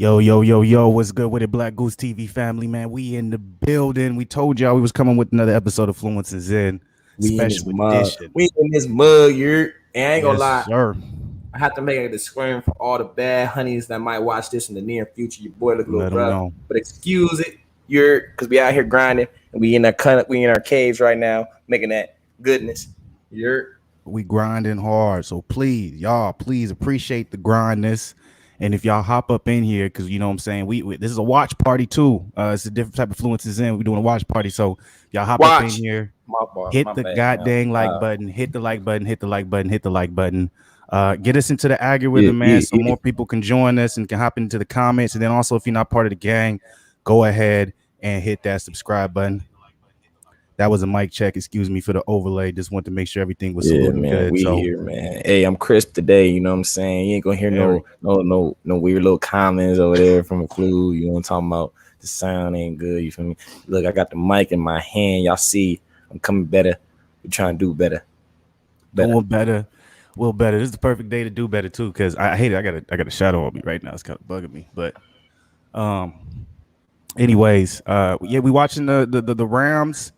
Yo, yo, yo, yo, what's good with it, Black Goose TV family, man? We in the building. We told y'all we was coming with another episode of Fluence and Zen, We in this special mug. edition. We in this mug, you and I ain't gonna Yes, lie. sir. I have to make a disclaimer for all the bad honeys that might watch this in the near future. Your boy look a little Let them rough, know. but excuse it, you're because we out here grinding and we in our caves right now making that goodness. You're We grinding hard. So please, y'all, please appreciate the grindness. And if y'all hop up in here, because you know what I'm saying, we this is a watch party too. It's a different type of Fluences in. We're doing a watch party. So y'all hop up in watch here. my bar, Hit my the bad, man. goddamn like button, hit the like button, hit the like button, hit the like button. Get us into the Yeah, algorithm, man, yeah, so yeah. more people can join us and can hop into the comments. And then also, if you're not part of the gang, go ahead and hit that subscribe button. That was a mic check. Excuse me for the overlay. Just want to make sure everything was Yeah, saluting man, good. we So, here, man. Hey, I'm crisp today. You know what I'm saying? You ain't gonna hear very no weird little comments over there from a flu. You know what I'm talking about? The sound ain't good. You feel me? Look, I got the mic in my hand. Y'all see, I'm coming better. We trying to do better. doing better. Well, better. This is the perfect day to do better too, because I hate it. I got a shadow on me right now. It's kind of bugging me. But anyways, yeah, we watching the Rams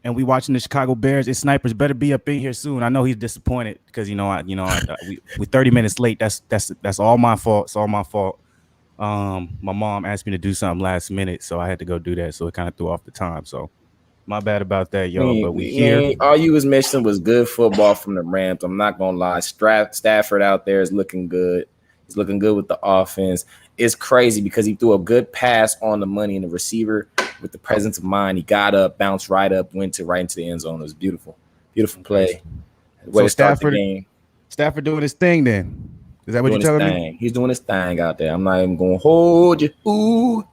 and we watching the Chicago Bears. His snipers better be up in here soon. I know he's disappointed because we 30 minutes late. That's all my fault. It's all my fault. My mom asked me to do something last minute, so I had to go do that. So it kind of threw off the time. So my bad about that, y'all. But we here. All you was missing was good football from the Rams. I'm not gonna lie. Stafford out there is looking good. He's looking good with the offense. It's crazy because he threw a good pass on the money, and the receiver, with the presence of mind, he got up, bounced right up, went to right into the end zone. It was beautiful, beautiful play. Way So to start the Stafford, game. Stafford doing his thing. Then is that what you're Doing his telling me? thing. He's doing his thing out there. I'm not even going to hold you. Ooh.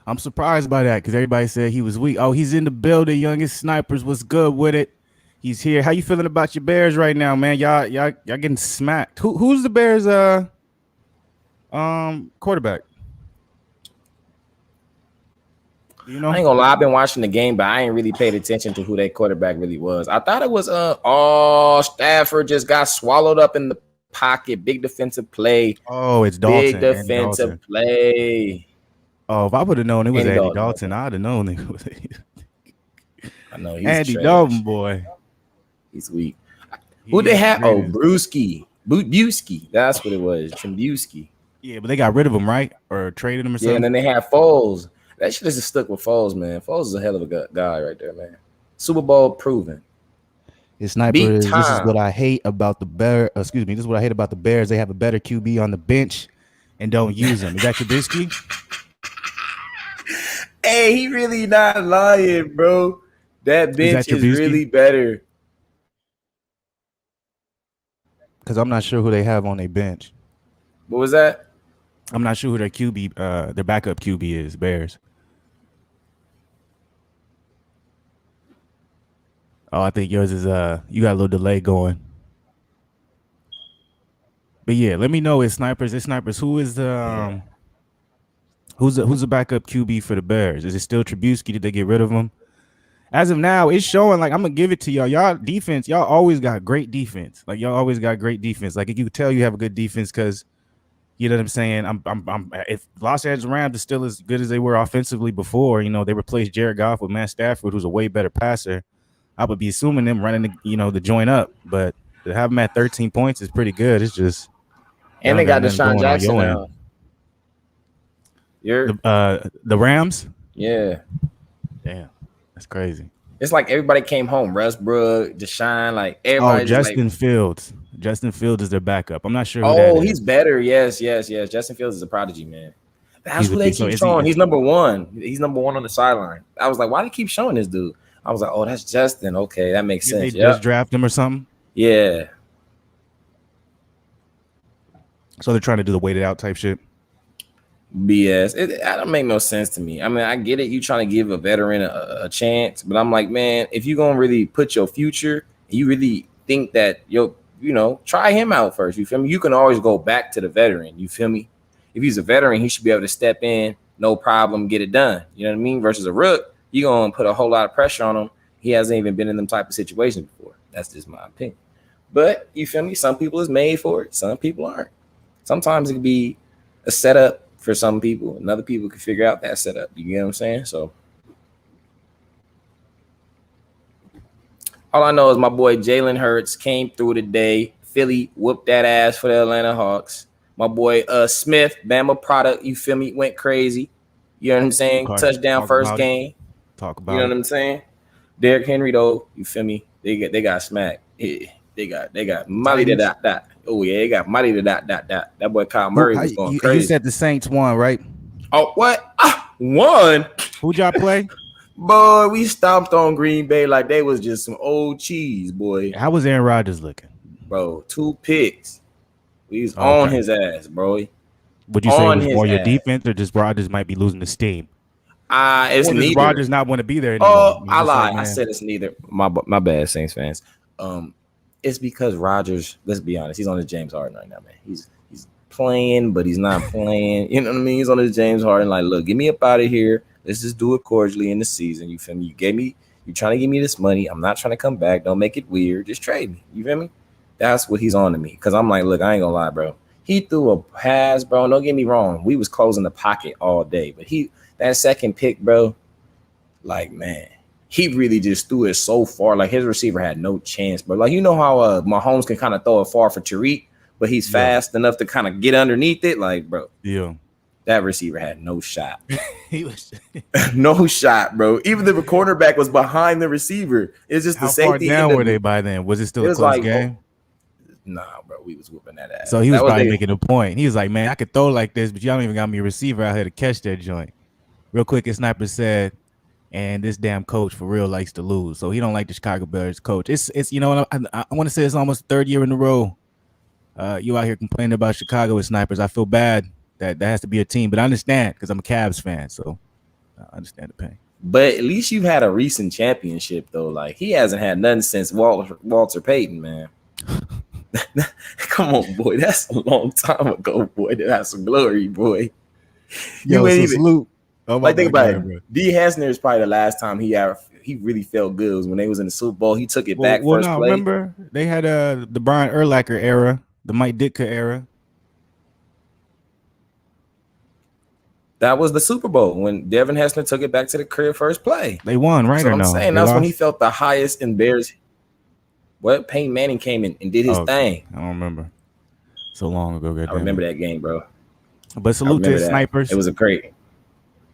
I'm surprised by that because everybody said he was weak. Oh, he's in the building. Youngest snipers was good with it. He's here. How you feeling about your Bears right now, man? Y'all getting smacked. Who's the Bears quarterback? Do you I know? ain't gonna lie, I've been watching the game, but I ain't really paid attention to who that quarterback really was. I thought it was Stafford just got swallowed up in the pocket. Big defensive play. Oh, it's Big Dalton. Andy defensive Dalton. play. Oh, if I would have known it was Andy Andy Dalton. Dalton, I'd have known it was I know he's Andy Dalton, trash. boy. He's weak. Who He they is the have? Oh, greatest. Brewski. Busky. That's what it was. Trembusky. Yeah, but they got rid of him, right? Or traded him or Yeah, and something. then they have Foles. That shit is just stuck with Foles, man. Foles is a hell of a guy right there, man. Super Bowl proven. His sniper Big is. This is time. what I hate about the Bear. Excuse me. This is what I hate about the Bears. They have a better QB on the bench and don't use him. Is that Trubisky? Hey, he really not lying, bro. That Is that bench is Trubisky? really better. Because I'm not sure who they have on their bench. What was that? I'm not sure who their QB, their backup QB is. Bears. Oh, I think yours is. You got a little delay going. But yeah, let me know. It's snipers. It's snipers. Who is the who's the backup QB for the Bears? Is it still Trubisky? Did they get rid of him? As of now, it's showing like I'm gonna give it to y'all. Y'all defense, y'all always got great defense. Like y'all always got great defense. Like you can tell you have a good defense because you know what I'm saying. I'm. If Los Angeles Rams are still as good as they were offensively before, you know they replaced Jared Goff with Matt Stafford, who's a way better passer. I would be assuming them running the joint up, but to have them at 13 points is pretty good. It's just y'all And don't they got got nothing Deshaun going on Jackson your end. now. You're The Rams, yeah. damn, that's crazy. It's like everybody came home. Westbrook, Deshaun, like Oh, everybody just like, Justin Fields. Justin Fields is their backup. I'm not sure who that oh, he's is. better. Yes. Justin Fields is a prodigy, man. That's He's a who they big. So keep is he? showing. He's number one. He's number one on the sideline. I was like, why do they keep showing this dude? I was like, oh, that's Justin. Okay, that makes Did they sense. just Yep. draft him or something? Yeah. So they're trying to do the weighted out type shit. BS. That don't make no sense to me. I mean, I get it. You trying to give a veteran a chance, but I'm like, man, if you're gonna really put your future, you really think that try him out first. You feel me? You can always go back to the veteran. You feel me? If he's a veteran, he should be able to step in, no problem, get it done. You know what I mean? Versus a rook, you're gonna put a whole lot of pressure on him. He hasn't even been in them type of situations before. That's just my opinion. But you feel me? Some people is made for it. Some people aren't. Sometimes it could be a setup for some people, and other people can figure out that setup. You get what I'm saying? So all I know is my boy Jalen Hurts came through today. Philly whooped that ass for the Atlanta Hawks. My boy Smith, Bama product, you feel me, went crazy. You know what I'm saying? Touchdown first game. Talk about you know what I'm saying? Derrick Henry though, you feel me? They got smacked. Yeah, they got Molly da dot dot. Oh yeah, they got Molly da dot dot dot. That boy Kyle Murray was going crazy. You said the Saints won, right? Oh what? Won? Who'd y'all play? Boy, we stomped on Green Bay like they was just some old cheese, boy. How was Aaron Rodgers looking? Bro, 2 picks. We was on his ass, bro. Would you say it was more your defense or just Rodgers might be losing the steam? It's neither. Rodgers not want to be there anymore? Oh, I lied. I said it's neither. My bad, Saints fans. It's because Rodgers, let's be honest, he's on his James Harden right now, man. He's playing, but he's not playing. You know what I mean? He's on his James Harden. Like, look, get me up out of here. Let's just do it cordially in the season. You feel me? You're trying to give me this money. I'm not trying to come back. Don't make it weird. Just trade me. You feel me? That's what he's on to me. Because I'm like, look, I ain't gonna lie, bro. He threw a pass, bro. Don't get me wrong. We was closing the pocket all day. But that second pick, bro, like, man, he really just threw it so far. Like, his receiver had no chance, bro. Like, you know how Mahomes can kind of throw it far for Tariq, but he's fast enough to kind of get underneath it? Like, bro. Yeah. That receiver had no shot. He was no shot, bro. Even the cornerback was behind the receiver. It's just the safety. How far down were they by then? Was it still a close game? Nah, bro. We was whooping that ass. So he was probably making a point. He was like, man, I could throw like this, but y'all don't even got me a receiver out here to catch that joint. Real quick, his sniper said, and this damn coach for real likes to lose. So he don't like the Chicago Bears coach. It's you know, I want to say it's almost the 3rd year in a row. You out here complaining about Chicago with snipers. I feel bad. That has to be a team, but I understand because I'm a Cavs fan, so I understand the pain. But at least you've had a recent championship, though. Like, he hasn't had nothing since Walter Payton, man. Come on, boy. That's a long time ago, boy. That's some glory, boy. You ain't even salute. Like, think about it. Bro. D. Hessner is probably the last time he really felt good was when they was in the Super Bowl. He took it back first play. Remember, they had the Brian Urlacher era, the Mike Ditka era. That was the Super Bowl when Devin Hessner took it back to the crib first play. They won, right? So I'm saying that's when he felt the highest in Bears. What? Peyton Manning came in and did his thing. I don't remember. So long ago. I remember that game, bro. But salute to his snipers. It was a great.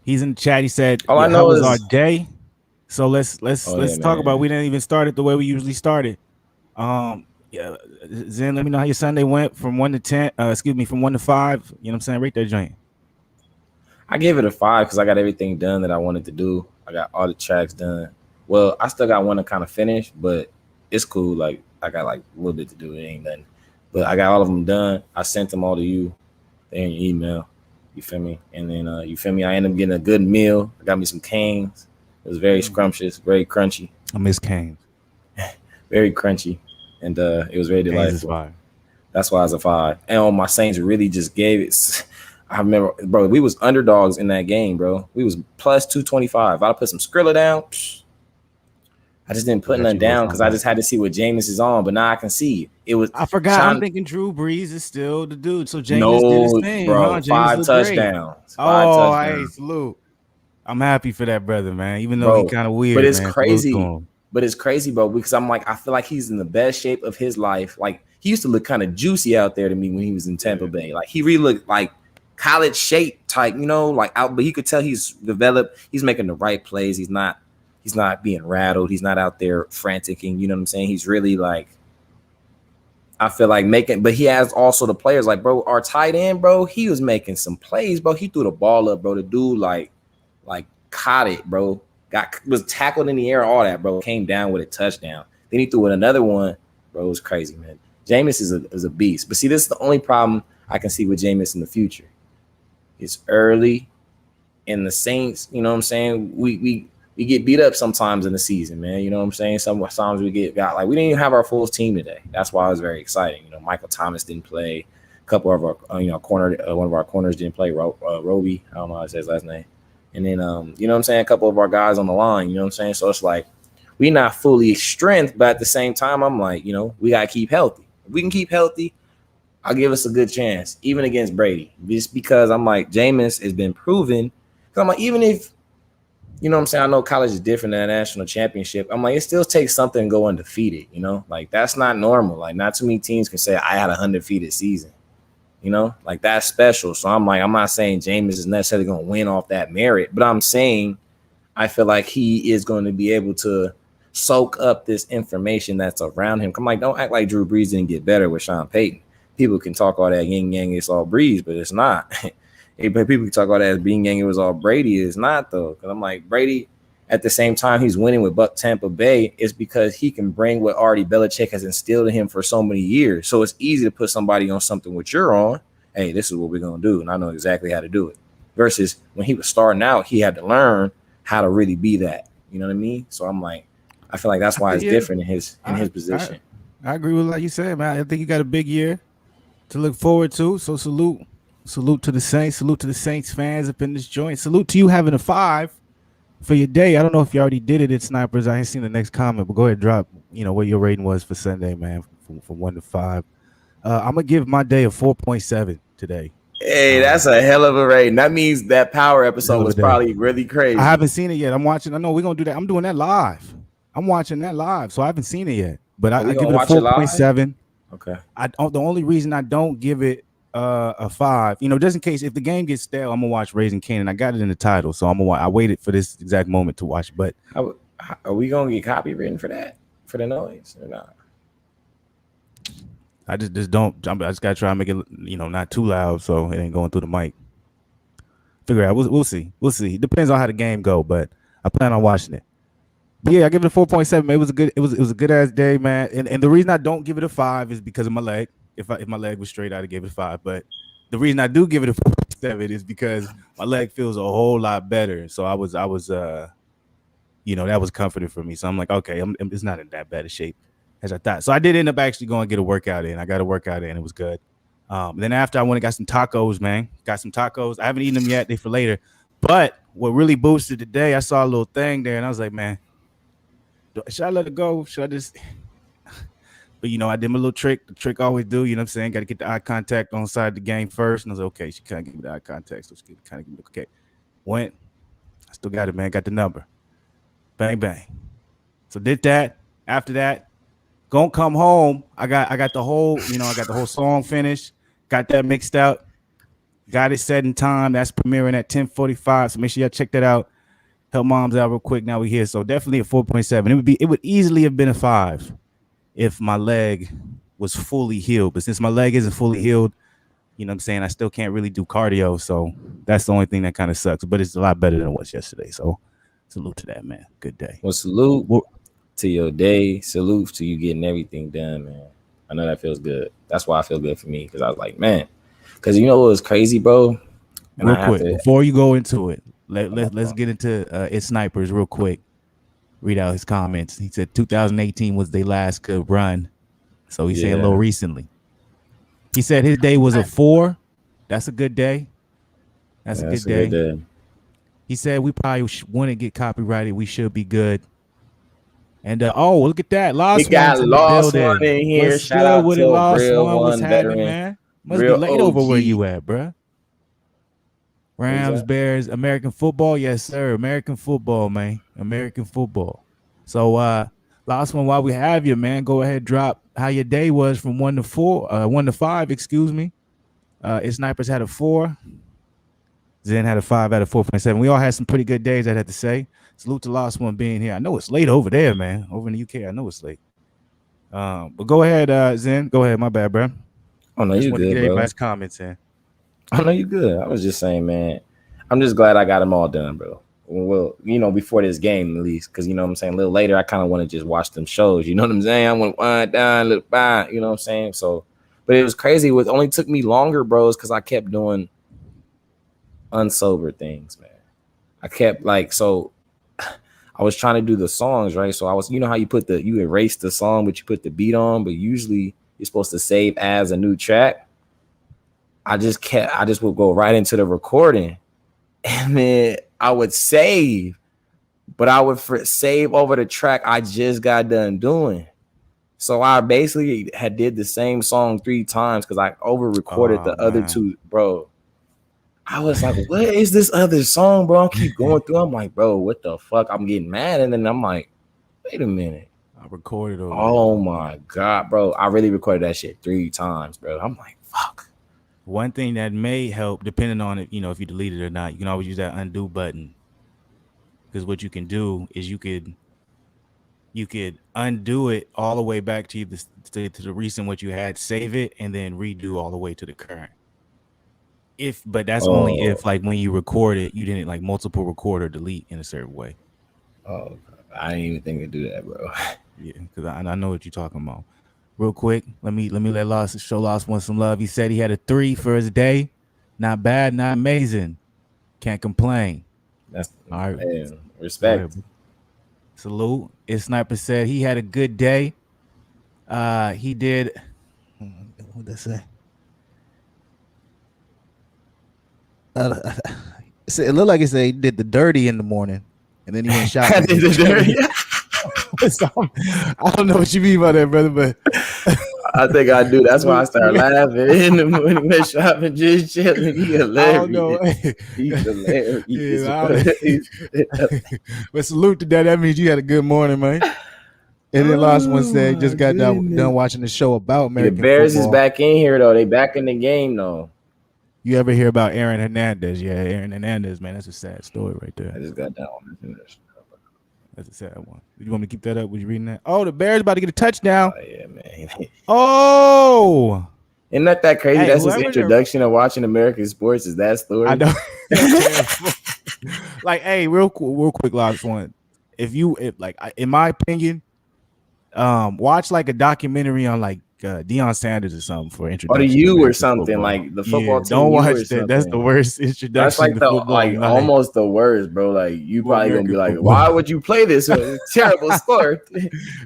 He's in the chat. He said, "All I know is our day." So let's talk about. We didn't even start it the way we usually started. Yeah, Zen, let me know how your Sunday went from 1 to 10. From 1 to 5. You know what I'm saying? Rate that joint. I gave it a 5 because I got everything done that I wanted to do. I got all the tracks done. Well, I still got one to kind of finish, but it's cool. Like, I got like a little bit to do. It ain't nothing. But I got all of them done. I sent them all to you. They're in your email. You feel me? And then you feel me? I ended up getting a good meal. I got me some canes. It was very scrumptious, very crunchy. I miss canes. Very crunchy. And it was very delightful. That's why it's a 5. And my Saints really just gave it. I remember, bro, we was underdogs in that game, bro. We was plus 225. I put some Skrilla down. I just didn't put nothing down because I just had to see what Jameis is on, but now I can see it was. I forgot. I'm thinking Drew Brees is still the dude. So Jameis did his thing, bro. 5 touchdowns. Hey, salute. I'm happy for that brother, man. Even though he's kind of weird, but it's crazy. But it's crazy, bro, because I'm like, I feel like he's in the best shape of his life. Like, he used to look kind of juicy out there to me when he was in Tampa Bay. Like, he really looked like college shape type, you know, like out, but you could tell he's developed. He's making the right plays. He's not being rattled. He's not out there franticing. You know what I'm saying? He's really like, I feel like but he has also the players like, bro, our tight end, bro, he was making some plays, bro. He threw the ball up, bro. The dude like caught it, bro. Was tackled in the air, all that, bro. Came down with a touchdown. Then he threw it another one, bro. It was crazy, man. Jameis is a beast. But see, this is the only problem I can see with Jameis in the future. It's early, and the Saints, you know what I'm saying? We get beat up sometimes in the season, man. You know what I'm saying? Sometimes we got like we didn't even have our full team today. That's why it was very exciting. You know, Michael Thomas didn't play. A couple of our one of our corners didn't play. Roby, I don't know how to say his last name. And then you know what I'm saying? A couple of our guys on the line. You know what I'm saying? So it's like we're not fully strength, but at the same time, I'm like, you know, we gotta keep healthy. If we can keep healthy, I'll give us a good chance, even against Brady, just because I'm like Jameis has been proven. Because I'm like, even if you know what I'm saying, I know college is different than a national championship. I'm like, it still takes something to go undefeated. You know, like that's not normal. Like not too many teams can say I had a undefeated season. You know, like that's special. So I'm like, I'm not saying Jameis is necessarily going to win off that merit, but I'm saying I feel like he is going to be able to soak up this information that's around him. I'm like, don't act like Drew Brees didn't get better with Sean Payton. People can talk all that yin yang, it's all Brees, but it's not. People can talk all that as being yang, it was all Brady. It's not though. Because I'm like, Brady, at the same time he's winning with Buck Tampa Bay, is because he can bring what already Belichick has instilled in him for so many years. So it's easy to put somebody on something what you're on. Hey, this is what we're gonna do, and I know exactly how to do it. Versus when he was starting out, he had to learn how to really be that. You know what I mean? So I'm like, I feel like that's why it's different in his position. I agree with what you said, man. I think you got a big year to look forward to. So salute to the Saints. Salute to the Saints fans up in this joint. Salute to you having a 5 for your day. I don't know if you already did it at Snipers. I ain't seen the next comment, but go ahead and drop, what your rating was for Sunday, man, from 1 to 5. I'm gonna give my day a 4.7 today. Hey, that's a hell of a rating. That means that Power episode was probably really crazy. I haven't seen it yet. I'm watching. I know we're gonna do that. I'm doing that live. I'm watching that live, so I haven't seen it yet. But I give it a 4.7. Okay. The only reason I don't give it a 5, just in case if the game gets stale, I'm gonna watch Raising Kanan. I got it in the title, so I waited for this exact moment to watch. But are we gonna get copywritten for that, for the noise or not? I just don't. I just gotta try and make it, not too loud, so it ain't going through the mic. Figure out. We'll see. We'll see. It depends on how the game go, but I plan on watching it. But yeah, I give it a 4.7. It was a good ass day, man. And the reason I don't give it a 5 is because of my leg. If my leg was straight, I'd have gave it a 5. But the reason I do give it a 4.7 is because my leg feels a whole lot better. So I was that was comforting for me. So I'm like, okay, it's not in that bad a shape as I thought. So I did end up actually going to get a workout in. I got a workout in. It was good. Then after I went and got some tacos, man. Got some tacos. I haven't eaten them yet. They for later. But what really boosted the day, I saw a little thing there, and I was like, man, should I let it go? Should I just? But I did my little trick. The trick I always do. You know what I'm saying? Got to get the eye contact on side of the game first. And I was like, okay, she can't give me the eye contact, so she kind of give me okay. Went. I still got it, man. Got the number. Bang bang. So did that. After that, gonna come home. I got the whole, I got the whole song finished. Got that mixed out. Got it set in time. That's premiering at 10:45. So make sure y'all check that out. Help moms out real quick. Now we here. So definitely a 4.7. It would easily have been a 5 if my leg was fully healed. But since my leg isn't fully healed, you know what I'm saying, I still can't really do cardio. So that's the only thing that kind of sucks. But it's a lot better than it was yesterday. So salute to that, man. Good day. Well, salute to your day. Salute to you getting everything done, man. I know that feels good. That's why I feel good for me, because I was like, man, because what was crazy, bro? And real quick, before you go into it, let's get into It's Snipers real quick. Read out his comments. He said 2018 was their last good run. So he's saying a little recently. He said his day was a 4. That's a good day. That's a good day. He said we probably wouldn't get copyrighted. We should be good. And look at that. We got Lost One in here. Shout out to a real one veteran. Man. Must be late over where you at, bruh. Rams, Bears, American football. Yes, sir. American football, man. American football. So last one, while we have you, man, go ahead, drop how your day was from 1 to 5, excuse me. It's Snipers had a 4. Zen had a 5 out of 4.7. We all had some pretty good days, I'd have to say. Salute to Last One being here. I know it's late over there, man. Over in the UK, I know it's late. But go ahead, Zen. Go ahead. My bad, bro. Oh, no, you good, bro. Everybody's comments in. I know you good. I was just saying, man, I'm just glad I got them all done, bro. Well, before this game, at least, because, what I'm saying, a little later, I kind of want to just watch them shows. You know what I'm saying? I want to wind down, look by, you know what I'm saying? So, but it was crazy. It only took me longer, bros, because I kept doing unsober things, man. I kept I was trying to do the songs, right? So I was, how you erase the song, but you put the beat on, but usually you're supposed to save as a new track. I just would go right into the recording, and then I would save, but I would save over the track I just got done doing. So I basically had did the same song 3 times because I over recorded Oh the other man. 2, bro. I was like, what is this other song, bro? I keep going through. I'm like, bro, what the fuck? I'm getting mad. And then I'm like, wait a minute. I recorded over there. Oh my God, bro. I really recorded that shit 3 times, bro. I'm like, fuck. One thing that may help, depending on it, if you delete it or not, you can always use that undo button. Because what you can do is you could undo it all the way back to the recent what you had, save it, and then redo all the way to the current. But that's only Oh, if like when you record it, you didn't like multiple record or delete in a certain way. oh, I didn't even think to do that, bro. Yeah, because I know what you're talking about. Real quick, let me let Lost want some love. He said he had a 3 for his day. Not bad, not amazing. Can't complain. That's All right, man, go ahead. respect. Salute. His sniper said he had a good day. He did. What did I say? It looked like he said he did the dirty in the morning, and then he went I shopping. did the dirty. I don't know what you mean by that, brother, but I think I do. That's why I started laughing in the morning when shopping, just chilling. He I don't know. hilarious. He's hilarious. Yeah, but salute to that. That means you had a good morning, man. And then last one said just got done watching the show about American the Bears football. is back in here though. They back in the game though. You ever hear about Aaron Hernandez? Yeah, Aaron Hernandez, man. That's a sad story right there. I just got that one. That's a sad one. You want me to keep that up? Was you reading that? Oh, the Bears about to get a touchdown. Oh yeah, man. Oh, Isn't that crazy? Hey, That's his introduction of watching American sports. Is that story? I know. Like, hey, real quick, last one. If in my opinion, watch like a documentary on like Deion Sanders or something for Or introduction. the U or something like the football team. Don't U watch or that. That's the worst introduction. That's like to the football. like almost the worst, bro. Like you probably gonna be like, why would you play this? Terrible sport.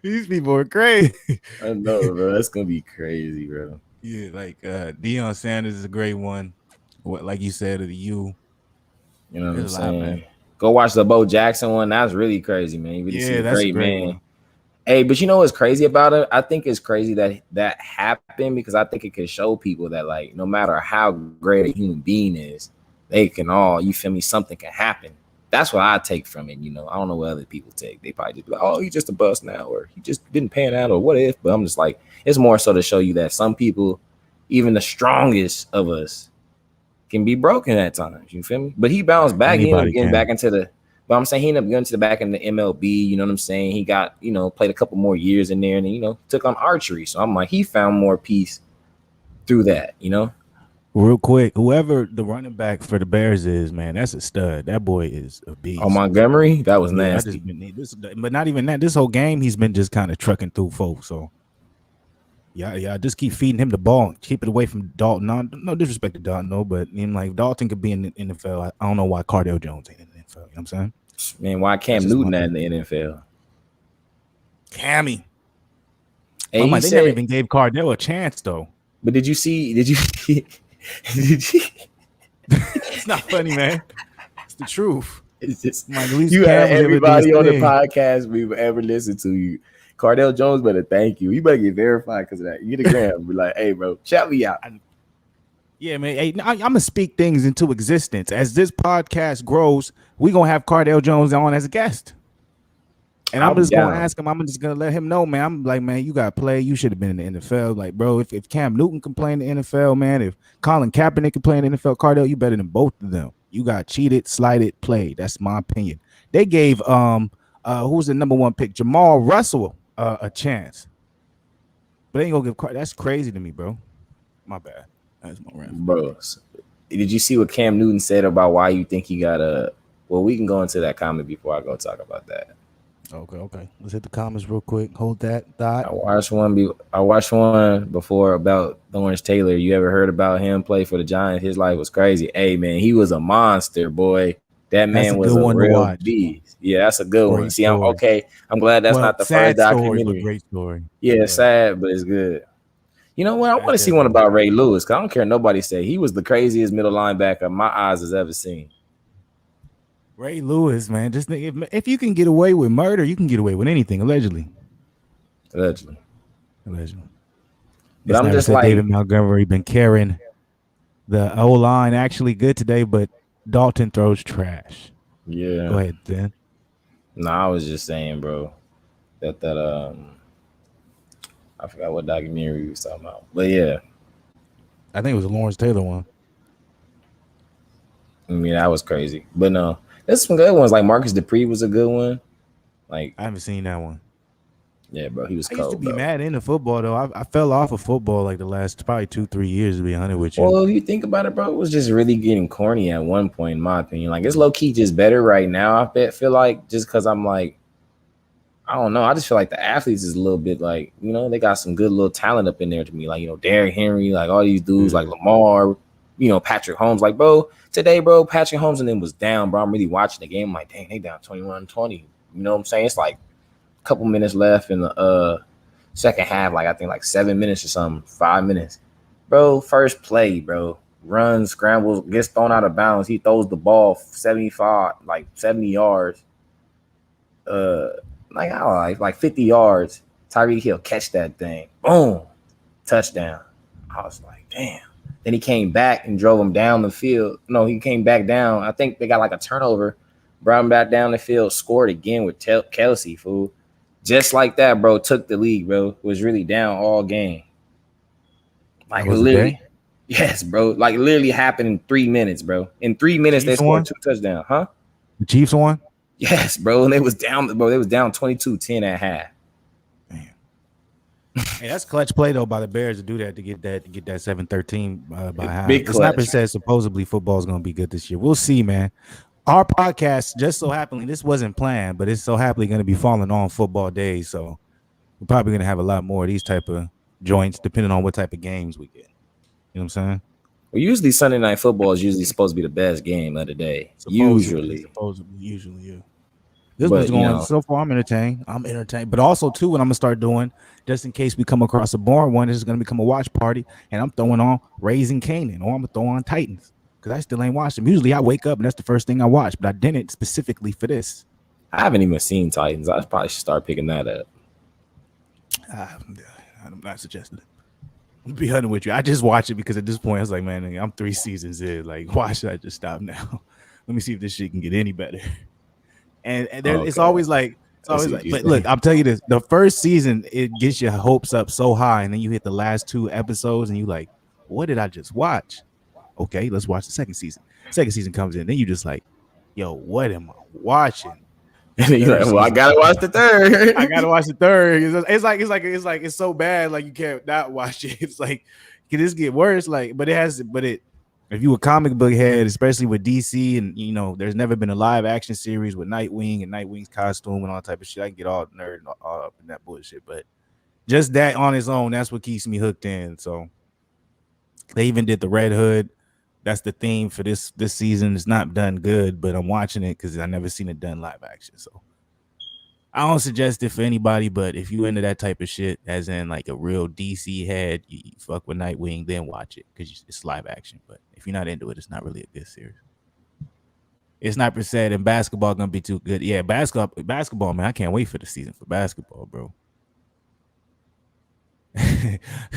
These people are crazy. I know, bro. That's gonna be crazy, bro. Yeah, like Deion Sanders is a great one. What, like you said, of the U. You know what I'm saying? Man. Go watch the Bo Jackson one. That's really crazy, man. You really see that's great, a great man. one. Hey, but you know what's crazy about it? I think it's crazy that happened because I think it could show people that like no matter how great a human being is, they can all, you feel me, something can happen. That's what I take from it, I don't know what other people take. They probably just be like, oh, he's just a bust now, or he just didn't pan out, or what if? But I'm just like, it's more so to show you that some people, even the strongest of us, can be broken at times. You feel me? But he bounced back. He ended up getting back into the. But I'm saying he ended up going to the back in the MLB. You know what I'm saying? He got, played a couple more years in there, and then, took on archery. So I'm like, he found more peace through that. Real quick, whoever the running back for the Bears is, man, that's a stud. That boy is a beast. Oh, Montgomery, that was nasty. But not even that. This whole game, he's been just kind of trucking through folks. So. Yeah, just keep feeding him the ball. Keep it away from Dalton. No disrespect to Dalton, no, but like Dalton could be in the NFL. I don't know why Cardale Jones ain't in the NFL. You know what I'm saying? Man, why Cam Newton not in the NFL? Cammy. Hey, they never even gave Cardale a chance, though. But did you see? It's not funny, man. It's the truth. It's just you had everybody on the podcast we've ever listened to. You, Cardale Jones, better thank you. You better get verified because of that. You get a gram. Be like, hey, bro, shout me out. Yeah, man. Hey, I'm gonna speak things into existence. As this podcast grows, we gonna have Cardale Jones on as a guest. And I'm just gonna ask him. I'm just gonna let him know, man. I'm like, man, you gotta play. You should have been in the NFL. Like, bro, if Cam Newton can play in the NFL, man, if Colin Kaepernick can play in the NFL, Cardale, you better than both of them. You got cheated, slighted, played. That's my opinion. They gave who's the number 1 pick, Jamal Russell, a chance, but they ain't gonna give. That's crazy to me, bro. My bad. That's my rant, bro. Did you see what Cam Newton said about why you think he got a? Well, we can go into that comment before I go talk about that. Okay. Let's hit the comments real quick. Hold that thought. I watched one before about Lawrence Taylor. You ever heard about him play for the Giants? His life was crazy. Hey, man, he was a monster, boy. That man was a real beast. Yeah, that's a good one. See, I'm glad that's not the first documentary. Great story. Yeah, sad, but it's good. You know what? I want to see one about Ray Lewis because I don't care what nobody say. He was the craziest middle linebacker my eyes has ever seen. Ray Lewis, man. Just think, if you can get away with murder, you can get away with anything, allegedly. Allegedly. Allegedly. But This I'm sniper just said like, David Montgomery been carrying the O line actually good today, but Dalton throws trash. Go yeah. ahead, then. No, I was just saying, bro, that I forgot what documentary we was talking about. But yeah, I think it was a Lawrence Taylor one. I mean that was crazy. But no, there's some good ones. Like Marcus Dupree was a good one. Like, I haven't seen that one. yeah, bro, he was I used to cold, be bro. mad into football though. I fell off of football like the last probably 2-3 years to be honest with you. Well, if you think about it, bro, it was just really getting corny at one point, in my opinion. Like, it's low key just better right now. Feel like just because I'm like, I don't know. I just feel like the athletes is a little bit like, they got some good little talent up in there to me. Like, Derrick Henry, like all these dudes, like Lamar, Patrick Holmes. Like, bro, today, bro, Patrick Holmes and them was down, bro. I'm really watching the game. I'm like, dang, they down 21-20. You know what I'm saying? It's like a couple minutes left in the second half. Like, I think like 7 minutes or something, 5 minutes. Bro, first play, bro. Runs, scrambles, gets thrown out of bounds. He throws the ball 75, like 70 yards. Like I don't know, like 50 yards. Tyreek Hill catch that thing. Boom. Touchdown. I was like, damn. Then he came back and drove him down the field. No, he came back down. I think they got like a turnover. Brought him back down the field, scored again with Kelsey, fool. Just like that, bro. Took the lead, bro. Was really down all game. That Like was the literally. day. Yes, bro. Like literally happened in 3 minutes, bro. In 3 minutes, they Chiefs scored won. 2 touchdowns, huh? The Chiefs won. Yes, bro. And they was down, bro. They was down 22-10 at half. Man. Hey, that's clutch play though by the Bears to do that to get that 7-13 by half. Big The sniper clutch. says supposedly football is going to be good this year. We'll see, man. Our podcast just so happily this wasn't planned, but it's so happily going to be falling on football days, so we're probably going to have a lot more of these type of joints depending on what type of games we get. You know what I'm saying? Well, usually Sunday night football is usually supposed to be the best game of the day. Supposedly, Usually. usually, yeah. This one's But going so far. I'm entertained. But also too, what I'm gonna start doing, just in case we come across a boring one, this is gonna become a watch party, and I'm throwing on Raising Canaan, or I'm gonna throw on Titans because I still ain't watched them. Usually, I wake up and that's the first thing I watch, but I didn't specifically for this. I haven't even seen Titans. I probably should start picking that up. I'm not suggesting it. I'll be hunting with you. I just watch it because at this point, I was like, man, I'm 3 seasons in. Like, why should I just stop now? Let me see if this shit can get any better. And it's always like, but look, I'll tell you this: the first season it gets your hopes up so high, and then you hit the last 2 episodes, and you like, what did I just watch? Okay, let's watch the second season. Second season comes in, then you just like, yo, what am I watching? And then you're like, well, I gotta watch the third. I gotta watch the third. It's so bad, like you can't not watch it. It's like, can this get worse? Like, if you a comic book head, especially with DC, and there's never been a live action series with Nightwing and Nightwing's costume and all type of shit. I can get all nerd and all up in that bullshit, but just that on its own, that's what keeps me hooked in. So they even did the Red Hood. That's the theme for this season. It's not done good, but I'm watching it because I never seen it done live action. So I don't suggest it for anybody, but if you into that type of shit, as in like a real DC head, you fuck with Nightwing, then watch it because it's live action. But if you're not into it, it's not really a good series. It's not per se, and basketball gonna be too good. Yeah, basketball, man. I can't wait for the season for basketball, bro.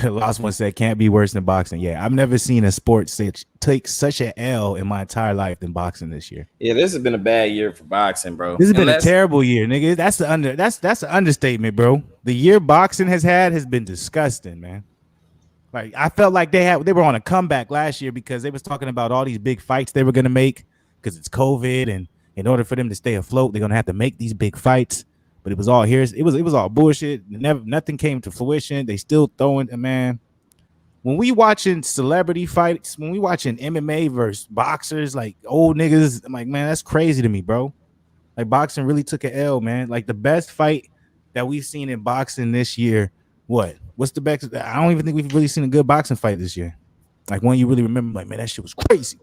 Last one said can't be worse than boxing. Yeah, I've never seen a sport take such an L in my entire life than boxing this year. Yeah, this has been a bad year for boxing, bro. This has been a terrible year, nigga. That's an understatement, bro. The year boxing has been disgusting, man. Like I felt like they were on a comeback last year because they was talking about all these big fights they were gonna make because it's COVID, and in order for them to stay afloat, they're gonna have to make these big fights. But it was all it was all bullshit. Nothing came to fruition. They still throwing, man. When we watching celebrity fights, when we watching MMA versus boxers, like old niggas, I'm like, man, that's crazy to me, bro. Like boxing really took an L, man. Like the best fight that we've seen in boxing this year. What's the best? I don't even think we've really seen a good boxing fight this year. Like one you really remember, like, man, that shit was crazy.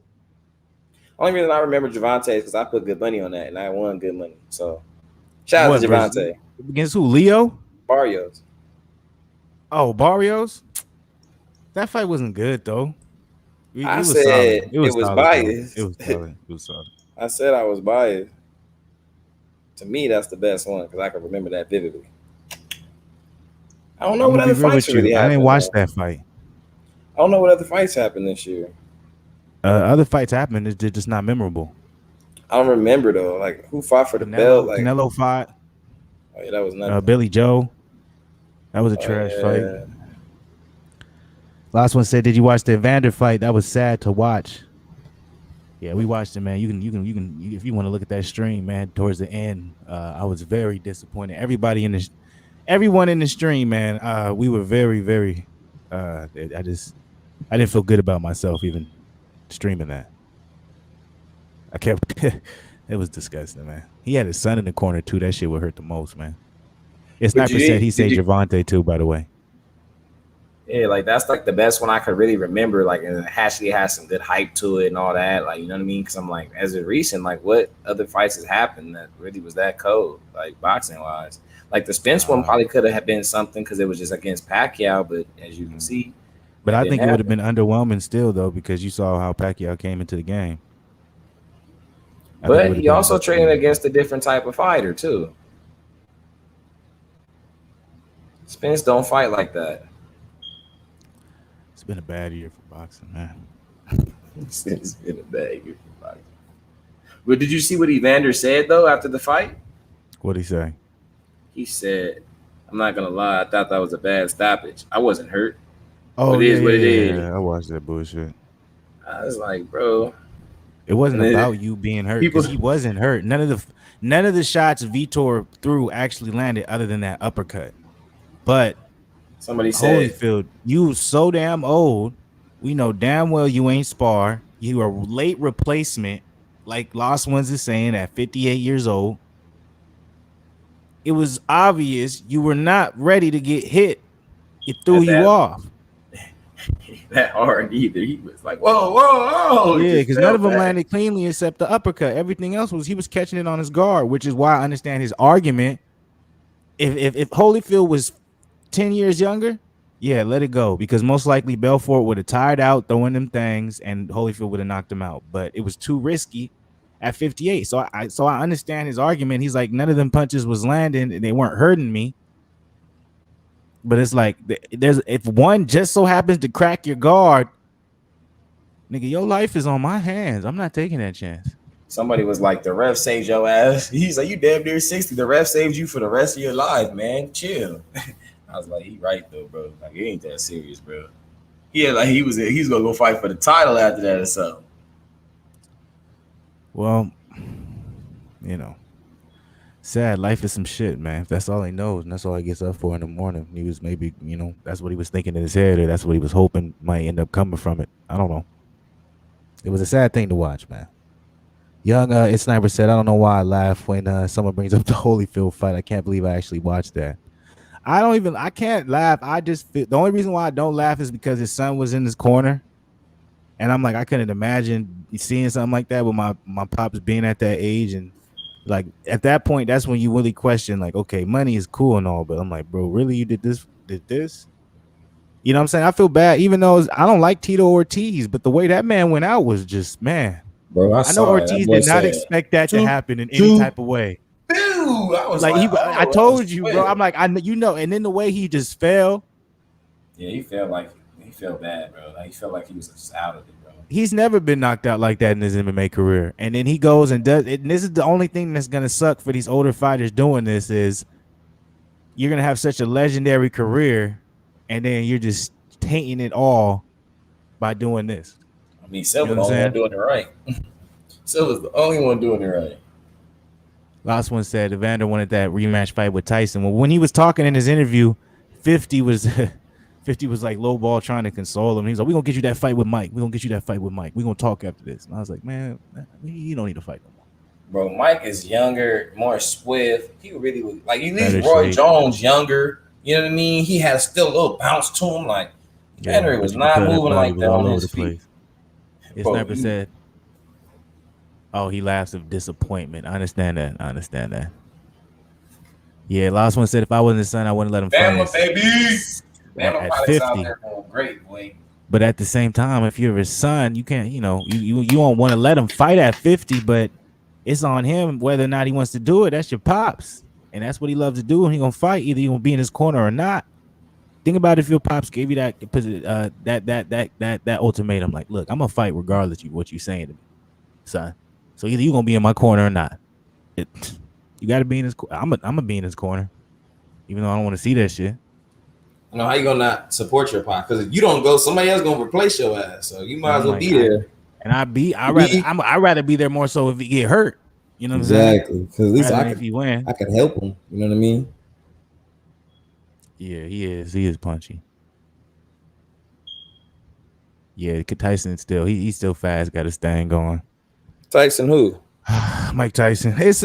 Only reason I remember Javante is because I put good money on that and I won good money. So shout out to Javante. Against who? Leo? Barrios. Oh, Barrios? That fight wasn't good though. I said it was biased. It was solid. I said I was biased. To me, that's the best one because I can remember that vividly. I don't know I'm what gonna be other real fights with you. really I didn't happened watch though. that fight. I don't know what other fights happened this year. Other fights happened. It's just not memorable. I don't remember though. Like who fought for the belt? Like Canelo fought oh yeah, that was nothing. Billy Joe. That was a Oh trash fight. yeah. Last one said, "Did you watch the Evander fight? That was sad to watch." Yeah, we watched it, man. If you want to look at that stream, man. Towards the end, I was very disappointed. Everyone in the stream, man. We were very, very. I didn't feel good about myself even streaming that. I kept. It was disgusting, man. He had his son in the corner too. That shit would hurt the most, man. It's But you Sniper said didn't he did saved you Javante too. By the way, yeah, like that's like the best one I could really remember. Like, and it actually has some good hype to it and all that. Like, you know what I mean? Because I'm like, as of recent, like, what other fights has happened that really was that cold, like boxing wise? Like the Spence one probably could have been something because it was just against Pacquiao, but as you can see, but that I didn't think it would have happen. been underwhelming still though because you saw how Pacquiao came into the game. I think it But would have he been also much trained more. against a different type of fighter too. Spence don't fight like that. It's been a bad year for boxing, man. Spence been a bad year for boxing. But did you see what Evander said though after the fight? What'd he say? He said, "I'm not gonna lie, I thought that was a bad stoppage. I wasn't hurt. Oh It yeah, is what yeah, it yeah, is." yeah. I watched that bullshit. I was like, bro, It wasn't and then about you being hurt people, because he wasn't hurt. None of the shots Vitor threw actually landed other than that uppercut. But somebody said, Holyfield, you so damn old. We know damn well you ain't spar. You are late replacement, like Lost Ones is saying at 58 years old. It was obvious you were not ready to get hit. It threw at you that off. that hard either. He was like, whoa, whoa, whoa, it Yeah, just because none fell of them back. landed cleanly except the uppercut. Everything else was he was catching it on his guard, which is why I understand his argument. If Holyfield was 10 years younger, yeah, let it go. Because most likely Belfort would have tired out throwing them things and Holyfield would have knocked him out. But it was too risky at 58. So I understand his argument. He's like, none of them punches was landing and they weren't hurting me. But it's like there's if one just so happens to crack your guard, nigga, your life is on my hands. I'm not taking that chance. Somebody was like, the ref saved your ass. He's like, you damn near 60. The ref saved you for the rest of your life, man. Chill. I was like, he right though, bro. Like, it ain't that serious, bro. Yeah, like he's gonna go fight for the title after that or something. Well, you know, sad life is some shit, man. If that's all he knows and that's all he gets up for in the morning, he was maybe, that's what he was thinking in his head or that's what he was hoping might end up coming from it. I don't know. It was a sad thing to watch, man. Young It's Sniper said, I don't know why I laugh when someone brings up the Holyfield fight. I can't believe I actually watched that. I can't laugh. I just feel the only reason why I don't laugh is because his son was in his corner. And I'm like, I couldn't imagine seeing something like that with my pops being at that age. And like at that point, that's when you really question, like, okay, money is cool and all, but I'm like, bro, really you did this? You know what I'm saying? I feel bad, even though I don't like Tito Ortiz, but the way that man went out was just, man. Bro, I I know saw it. That Ortiz boy did not said, expect that to two, happen in any two, type of way. boo. I was Like like, I oh, that was told you, bro. quick. I'm like, and then the way he just fell. Yeah, he felt bad, bro. Like he felt like he was just out of it, bro. He's never been knocked out like that in his MMA career. And then he goes and does it. And this is the only thing that's gonna suck for these older fighters doing this is you're gonna have such a legendary career, and then you're just tainting it all by doing this. I mean, You know Silver's what the I'm only one saying? doing it right. Silver's the only one doing it right. Last one said Evander wanted that rematch fight with Tyson. Well, when he was talking in his interview, 50 was 50 was like low ball trying to console him. He's like, we're gonna get you that fight with Mike. We're gonna get you that fight with Mike. We're gonna talk after this. And I was like, man, you don't need to fight no more. Bro, Mike is younger, more swift. He really was like you leave Better Roy shape. Jones younger. You know what I mean? He had still a little bounce to him. Like Henry was but you could not tell that moving body like was that all on over his the feet. place. His Bro, sniper said, oh, he laughs of disappointment. I understand that. Yeah, last one said if I wasn't his son, I wouldn't let him Bama, fight baby. Bama at products out 50. there going great, boy. But at the same time, if you're his son, you can't, you don't want to let him fight at 50, but it's on him whether or not he wants to do it. That's your pops. And that's what he loves to do. And he's gonna fight. Either you're gonna be in his corner or not. think about if your pops gave you that ultimatum, like, look, I'm gonna fight regardless of what you saying to me, son. So either you gonna be in my corner or not. It, you got to be in his. I'm gonna be in his corner, even though I don't want to see that shit. You know how you gonna not support your pop? Because if you don't go, somebody else gonna replace your ass. So you And might as I'm well like, be there. I'd rather be there more so if he get hurt. You know what I'm saying? Exactly, because at least Rather than if he win. I could help him. You know what I mean? Yeah, he is. He is punchy. Yeah, Tyson still he's still fast. Got his thing going. Tyson who? Mike Tyson. It's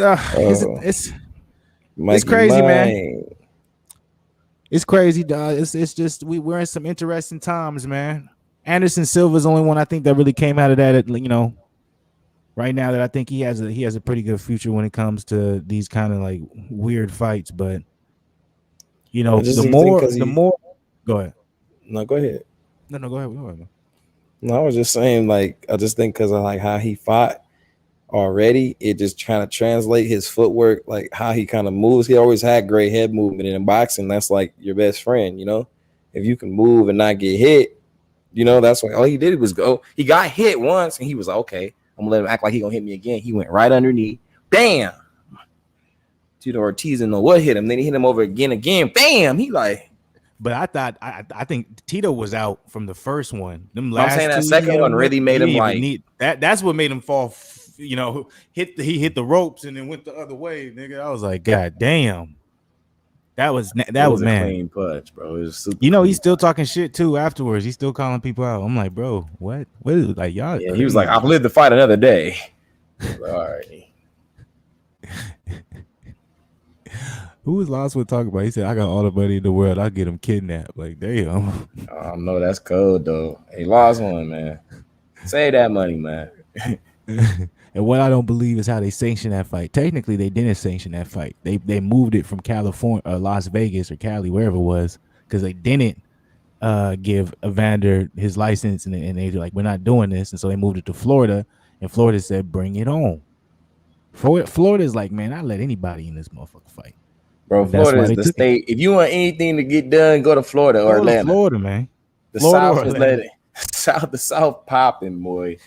Mikey crazy, man. Mine. It's crazy, dog. It's just we're in some interesting times, man. Anderson Silva's the only one I think that really came out of that. You know, right now that I think he has a pretty good future when it comes to these kind of like weird fights. But you know, the more. Go ahead. No, go ahead. No, go ahead. Go ahead. No, I was just saying, like, I just think because of like how he fought already, it just kind of translate his footwork, like how he kind of moves. He always had great head movement, and in boxing, that's like your best friend, you know. If you can move and not get hit, you know, that's why all he did was go. He got hit once, and he was like, okay, I'm gonna let him act like he gonna hit me again. He went right underneath, bam. Tito Ortiz didn't know what hit him. Then he hit him over again, bam. He like. But I thought I think Tito was out from the first one. Them I'm saying that second one really made him like that's what made him fall. You know, he hit the ropes and then went the other way, nigga. I was like, God damn, that was a man. clean punch, bro. It was super. You know, he's still talking shit too afterwards. He's still calling people out. I'm like, bro, what is it? Like y'all? Yeah, he was like, I've lived to fight another day. All right. Who was last one talking about? He said, I got all the money in the world. I'll get him kidnapped. Like, damn. Oh, no, that's cold, though. Hey, lost one, man. Save that money, man. And what I don't believe is how they sanctioned that fight. Technically, they didn't sanction that fight. They moved it from California, Las Vegas or Cali, wherever it was, because they didn't give Evander his license. And they were like, we're not doing this. And so they moved it to Florida. And Florida said, bring it on. Florida's like, man, I let anybody in this motherfucker fight. Bro, Florida is the state. If you want anything to get done, go to Florida or Atlanta. Florida, man. The South is letting the South popping, boy.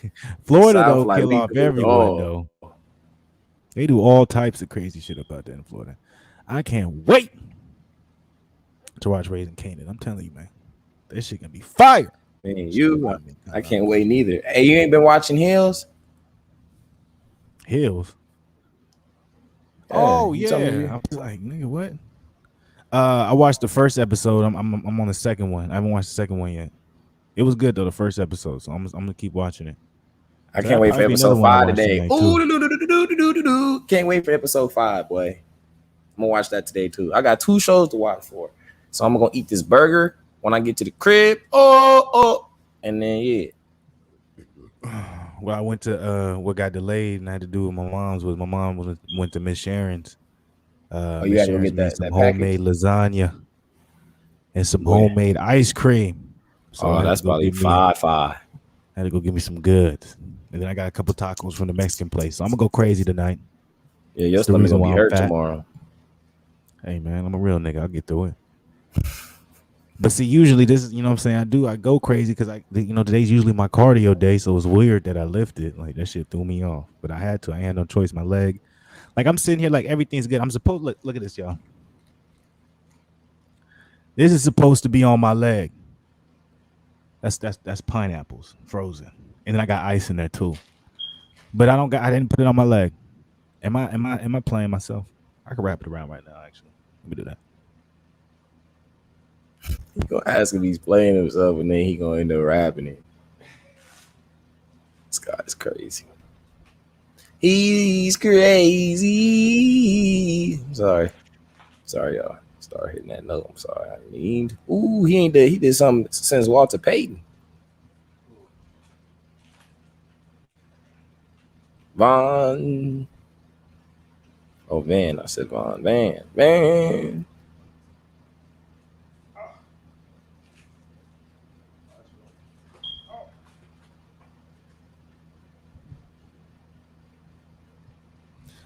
Florida though kill off everyone though. They do all types of crazy shit up out there in Florida. I can't wait to watch Raising Kanan. I'm telling you, man, this shit gonna be fire. Man, I can't wait neither. Hey, you ain't been watching Hills? Hills. Oh yeah, I was like, nigga, what? I watched the first episode. I'm on the second one. I haven't watched the second one yet. It was good though, the first episode. So I'm gonna keep watching it. I can't wait for episode 5 today. Can't wait for episode 5, boy. I'm gonna watch that today too. I got 2 shows to watch for, so I'm gonna eat this burger when I get to the crib. And then yeah. Well, I went to what got delayed and I had to do with my mom's was my mom went to Miss Sharon's. You had to get that homemade lasagna and some homemade ice cream. So that's probably 5. I had to go get me some goods, and then I got a couple tacos from the Mexican place. So I'm gonna go crazy tonight. Yeah, your stomach's gonna be hurt tomorrow. Hey man, I'm a real nigga. I'll get through it. But see, usually this is, you know what I'm saying, I go crazy because today's usually my cardio day, so it's weird that I lifted. Like that shit threw me off. But I had to. I had no choice. My leg. Like I'm sitting here like everything's good. I'm supposed look at this, y'all. This is supposed to be on my leg. That's pineapples frozen. And then I got ice in there too. But I didn't put it on my leg. Am I playing myself? I can wrap it around right now, actually. Let me do that. He gonna ask if he's playing himself, and then he gonna end up rapping it. This guy's crazy. He's crazy. Sorry, y'all. Start hitting that note. I'm sorry. I mean, he did something since Walter Payton. Van. Oh, Van. I said Van. Van.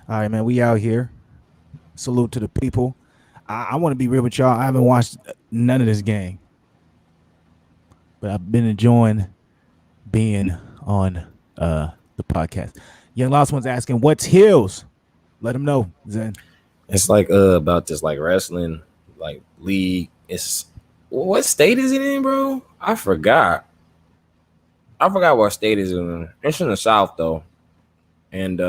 All right, man. We out here. Salute to the people. I want to be real with y'all. I haven't watched none of this game. but I've been enjoying being on the podcast. Young Lost One's asking, what's heels? Let him know, Zen. It's like about this like wrestling like league. It's what state is it in, bro? I forgot. I forgot what state is it in. It's in the South though, and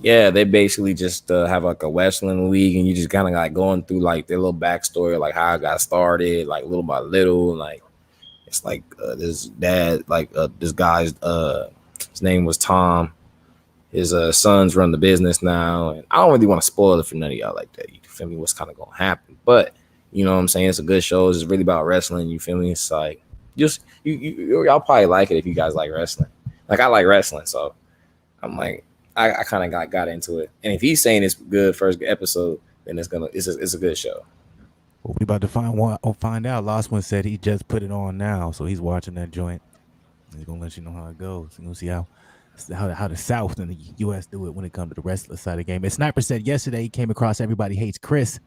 yeah, they basically just have like a wrestling league, and you just kind of like going through like their little backstory, like how I got started, like little by little, like it's like this dad, like this guy's his name was Tom. His sons run the business now, and I don't really want to spoil it for none of y'all like that. You feel me? What's kind of gonna happen? But you know what I'm saying? It's a good show. It's really about wrestling. You feel me? It's like just y'all probably like it if you guys like wrestling. Like I like wrestling, so I'm like I kind of got into it. And if he's saying it's good first episode, then it's a good show. Well, we about to find out. Lost One said he just put it on now, so he's watching that joint. He's gonna let you know how it goes. He's gonna see how the South and the U.S. do it when it comes to the wrestler side of the game. And Sniper said yesterday he came across Everybody Hates Chris,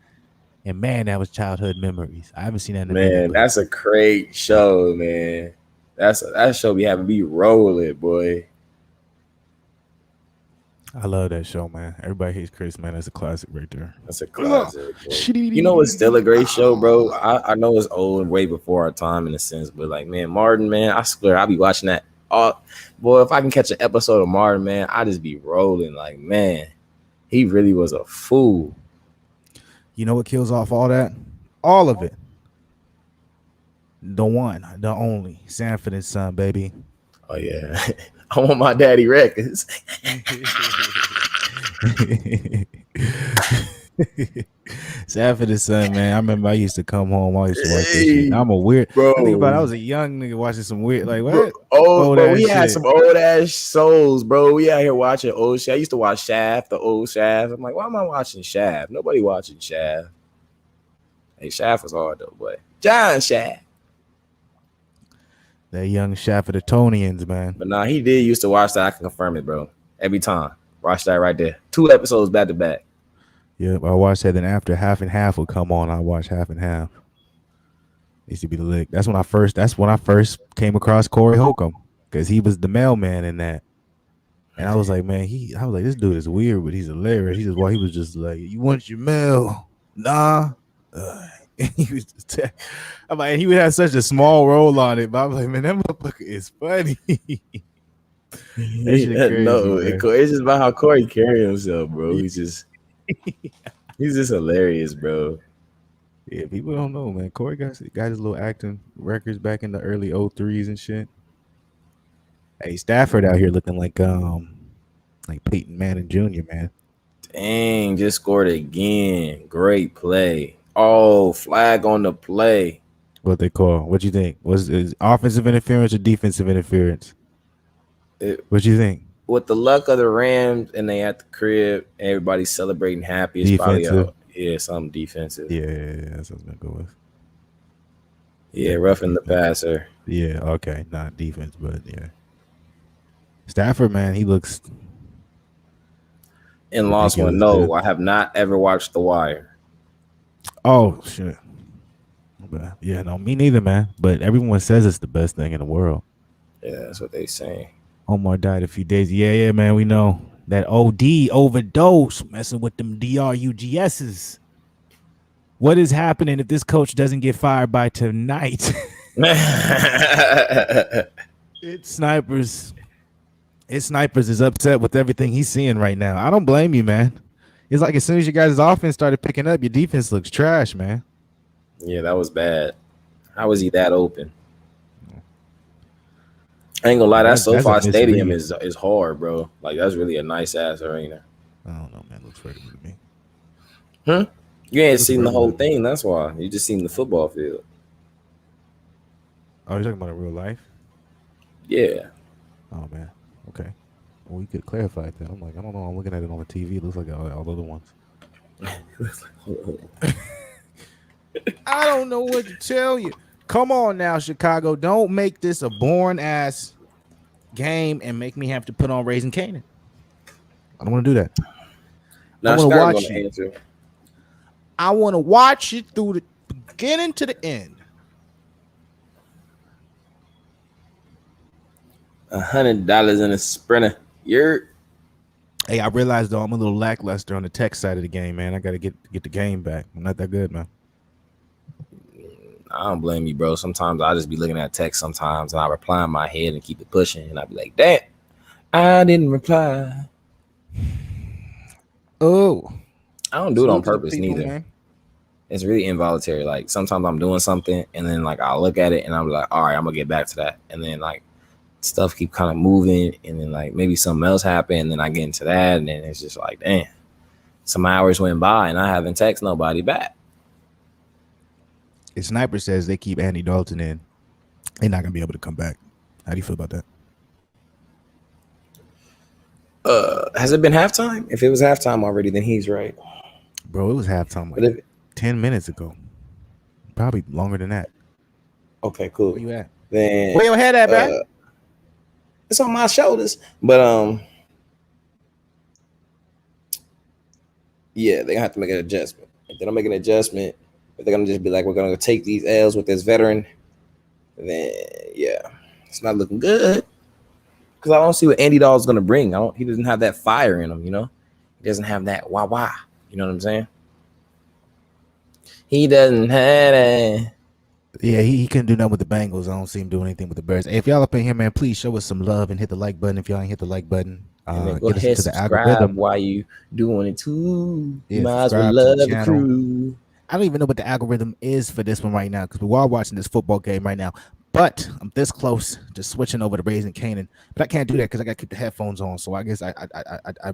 and man, that was childhood memories. I haven't seen that in a minute. Man, that's a great show, man. That show be having me rolling, boy. I love that show, man. Everybody Hates Chris, man. That's a classic right there. That's a classic. You know what's still a great show, bro? I know it's old and way before our time in a sense, but like, man, Martin, man, I swear I'll be watching that. Boy, if I can catch an episode of Martin, man, I just be rolling. Like, man, he really was a fool. You know what kills off all that? All of it. The one, the only, Sanford and Son, baby. Oh yeah, I want my daddy records. Sanford and Son, man. I remember I used to come home. I used to watch this shit. I'm a weird bro. I think about it, I was a young nigga watching some weird, like what? Bro, we had some old ass souls, bro. We out here watching old shit. I used to watch Shaft, the old Shaft. I'm like, why am I watching Shaft? Nobody watching Shaft. Hey, Shaft was hard though, boy. John Shaft. That young Shaffertonians, man. But nah, he did used to watch that. I can confirm it, bro. Every time. Watch that right there. 2 episodes back to back. Yeah, I watched that. Then after Half and Half would come on, I watched Half and Half. It used to be the lick. That's when I first came across Corey Holcomb, because he was the mailman in that. And I was like, man, I was like, this dude is weird, but he's hilarious. He was just like, you want your mail? Nah. He was just I'm like, he would have such a small role on it, but I'm like, man, that motherfucker is funny. No, it's just about how Corey carries himself, bro. He's just hilarious, bro. Yeah, people don't know, man. Corey got his little acting records back in the early 03s and shit. Hey, Stafford out here looking like Peyton Manning Jr., man. Dang, just scored again. Great play. Oh, flag on the play. What they call? What you think? Was it offensive interference or defensive interference? What you think? With the luck of the Rams and they at the crib, everybody's celebrating happy. It's defensive. Probably something defensive. Yeah, that's what I was gonna go with. Yeah, roughing the passer. Yeah, okay, not defense, but yeah. Stafford, man, he looks. And Lost One. No, I have not ever watched The Wire. Oh shit. But yeah, no, me neither, man. But everyone says it's the best thing in the world. Yeah, that's what they say. Omar died a few days. Yeah, man, we know that OD overdose, messing with them DRUGSs. What is happening if this coach doesn't get fired by tonight? It's Snipers. It's Snipers is upset with everything he's seeing right now. I don't blame you, man. It's like as soon as you guys' offense started picking up, your defense looks trash, man. Yeah, that was bad. How was he that open? I ain't gonna lie, that SoFi Stadium is hard, bro. Like, that's really a nice ass arena. I don't know, man. It looks regular to me. You ain't seen the whole thing, that's why. You just seen the football field. Oh, you're talking about in real life? Yeah. Oh, man. Okay. Well, you could clarify that. I'm like, I don't know. I'm looking at it on the TV. It looks like all the other ones. I don't know what to tell you. Come on now, Chicago. Don't make this a boring ass game and make me have to put on Raising Canaan. I don't want to do that. I want to watch it. I want to watch it through the beginning to the end. $100 in a sprinter. You're Hey, I realized though I'm a little lackluster on the tech side of the game, man. I gotta get the game back. I'm not that good, man. I don't blame you, bro. Sometimes I just be looking at text sometimes and I reply in my head and keep it pushing. And I be like, damn, I didn't reply. Oh, I don't do it on salute to the purpose people, neither. man. It's really involuntary. Like sometimes I'm doing something and then like I'll look at it and I'm like, all right, I'm gonna get back to that. And then like stuff keep kind of moving and then like maybe something else happened and then I get into that and then it's just like, damn, some hours went by and I haven't texted nobody back. If Sniper says they keep Andy Dalton in, they're not gonna be able to come back. How do you feel about that? Has it been halftime? If it was halftime already, then he's right. Bro, it was halftime But like if 10 minutes ago. Probably longer than that. okay, cool. Where you at? Then Where your head at, man? it's on my shoulders. But yeah, they're gonna have to make an adjustment. If they don't make an adjustment, if they're gonna just be like, we're gonna take these L's with this veteran, then yeah, it's not looking good. Because I don't see what Andy Dalton's gonna bring. He doesn't have that fire in him, you know. He doesn't have that wah. You know what I'm saying? He doesn't have it. Yeah, he couldn't do nothing with the Bengals. I don't see him doing anything with the Bears. Hey, if y'all up in here, man, please show us some love and hit the like button. If y'all ain't hit the like button, And then go get us ahead into the subscribe algorithm. while you doing it too. Yeah, You might as well subscribe to love the the channel. crew. I don't even know what the algorithm is for this one right now because we're all watching this football game right now. But I'm this close to switching over to Raising Canaan. But I can't do that because I got to keep the headphones on. So I guess I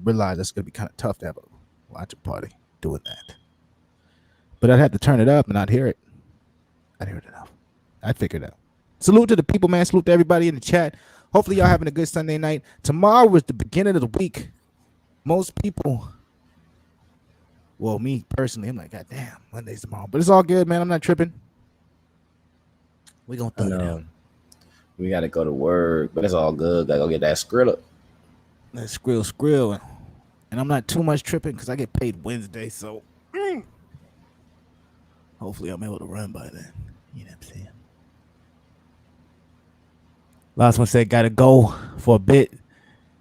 realize that's going to be kind of tough to have a watching party doing that. But I'd have to turn it up and I'd hear it. I'd hear it enough. I'd figure it out. Salute to the people, man. Salute to everybody in the chat. Hopefully y'all having a good Sunday night. Tomorrow is the beginning of the week. Most people... Well, me personally, I'm like, God damn, Monday's tomorrow. But it's all good, man. I'm not tripping. We're going to thug it out. We got to go to work, but it's all good. Got to go get that skrill up. Let's skrill. And I'm not too much tripping because I get paid Wednesday. So hopefully I'm able to run by then. You know what I'm saying? Last one said, got to go for a bit.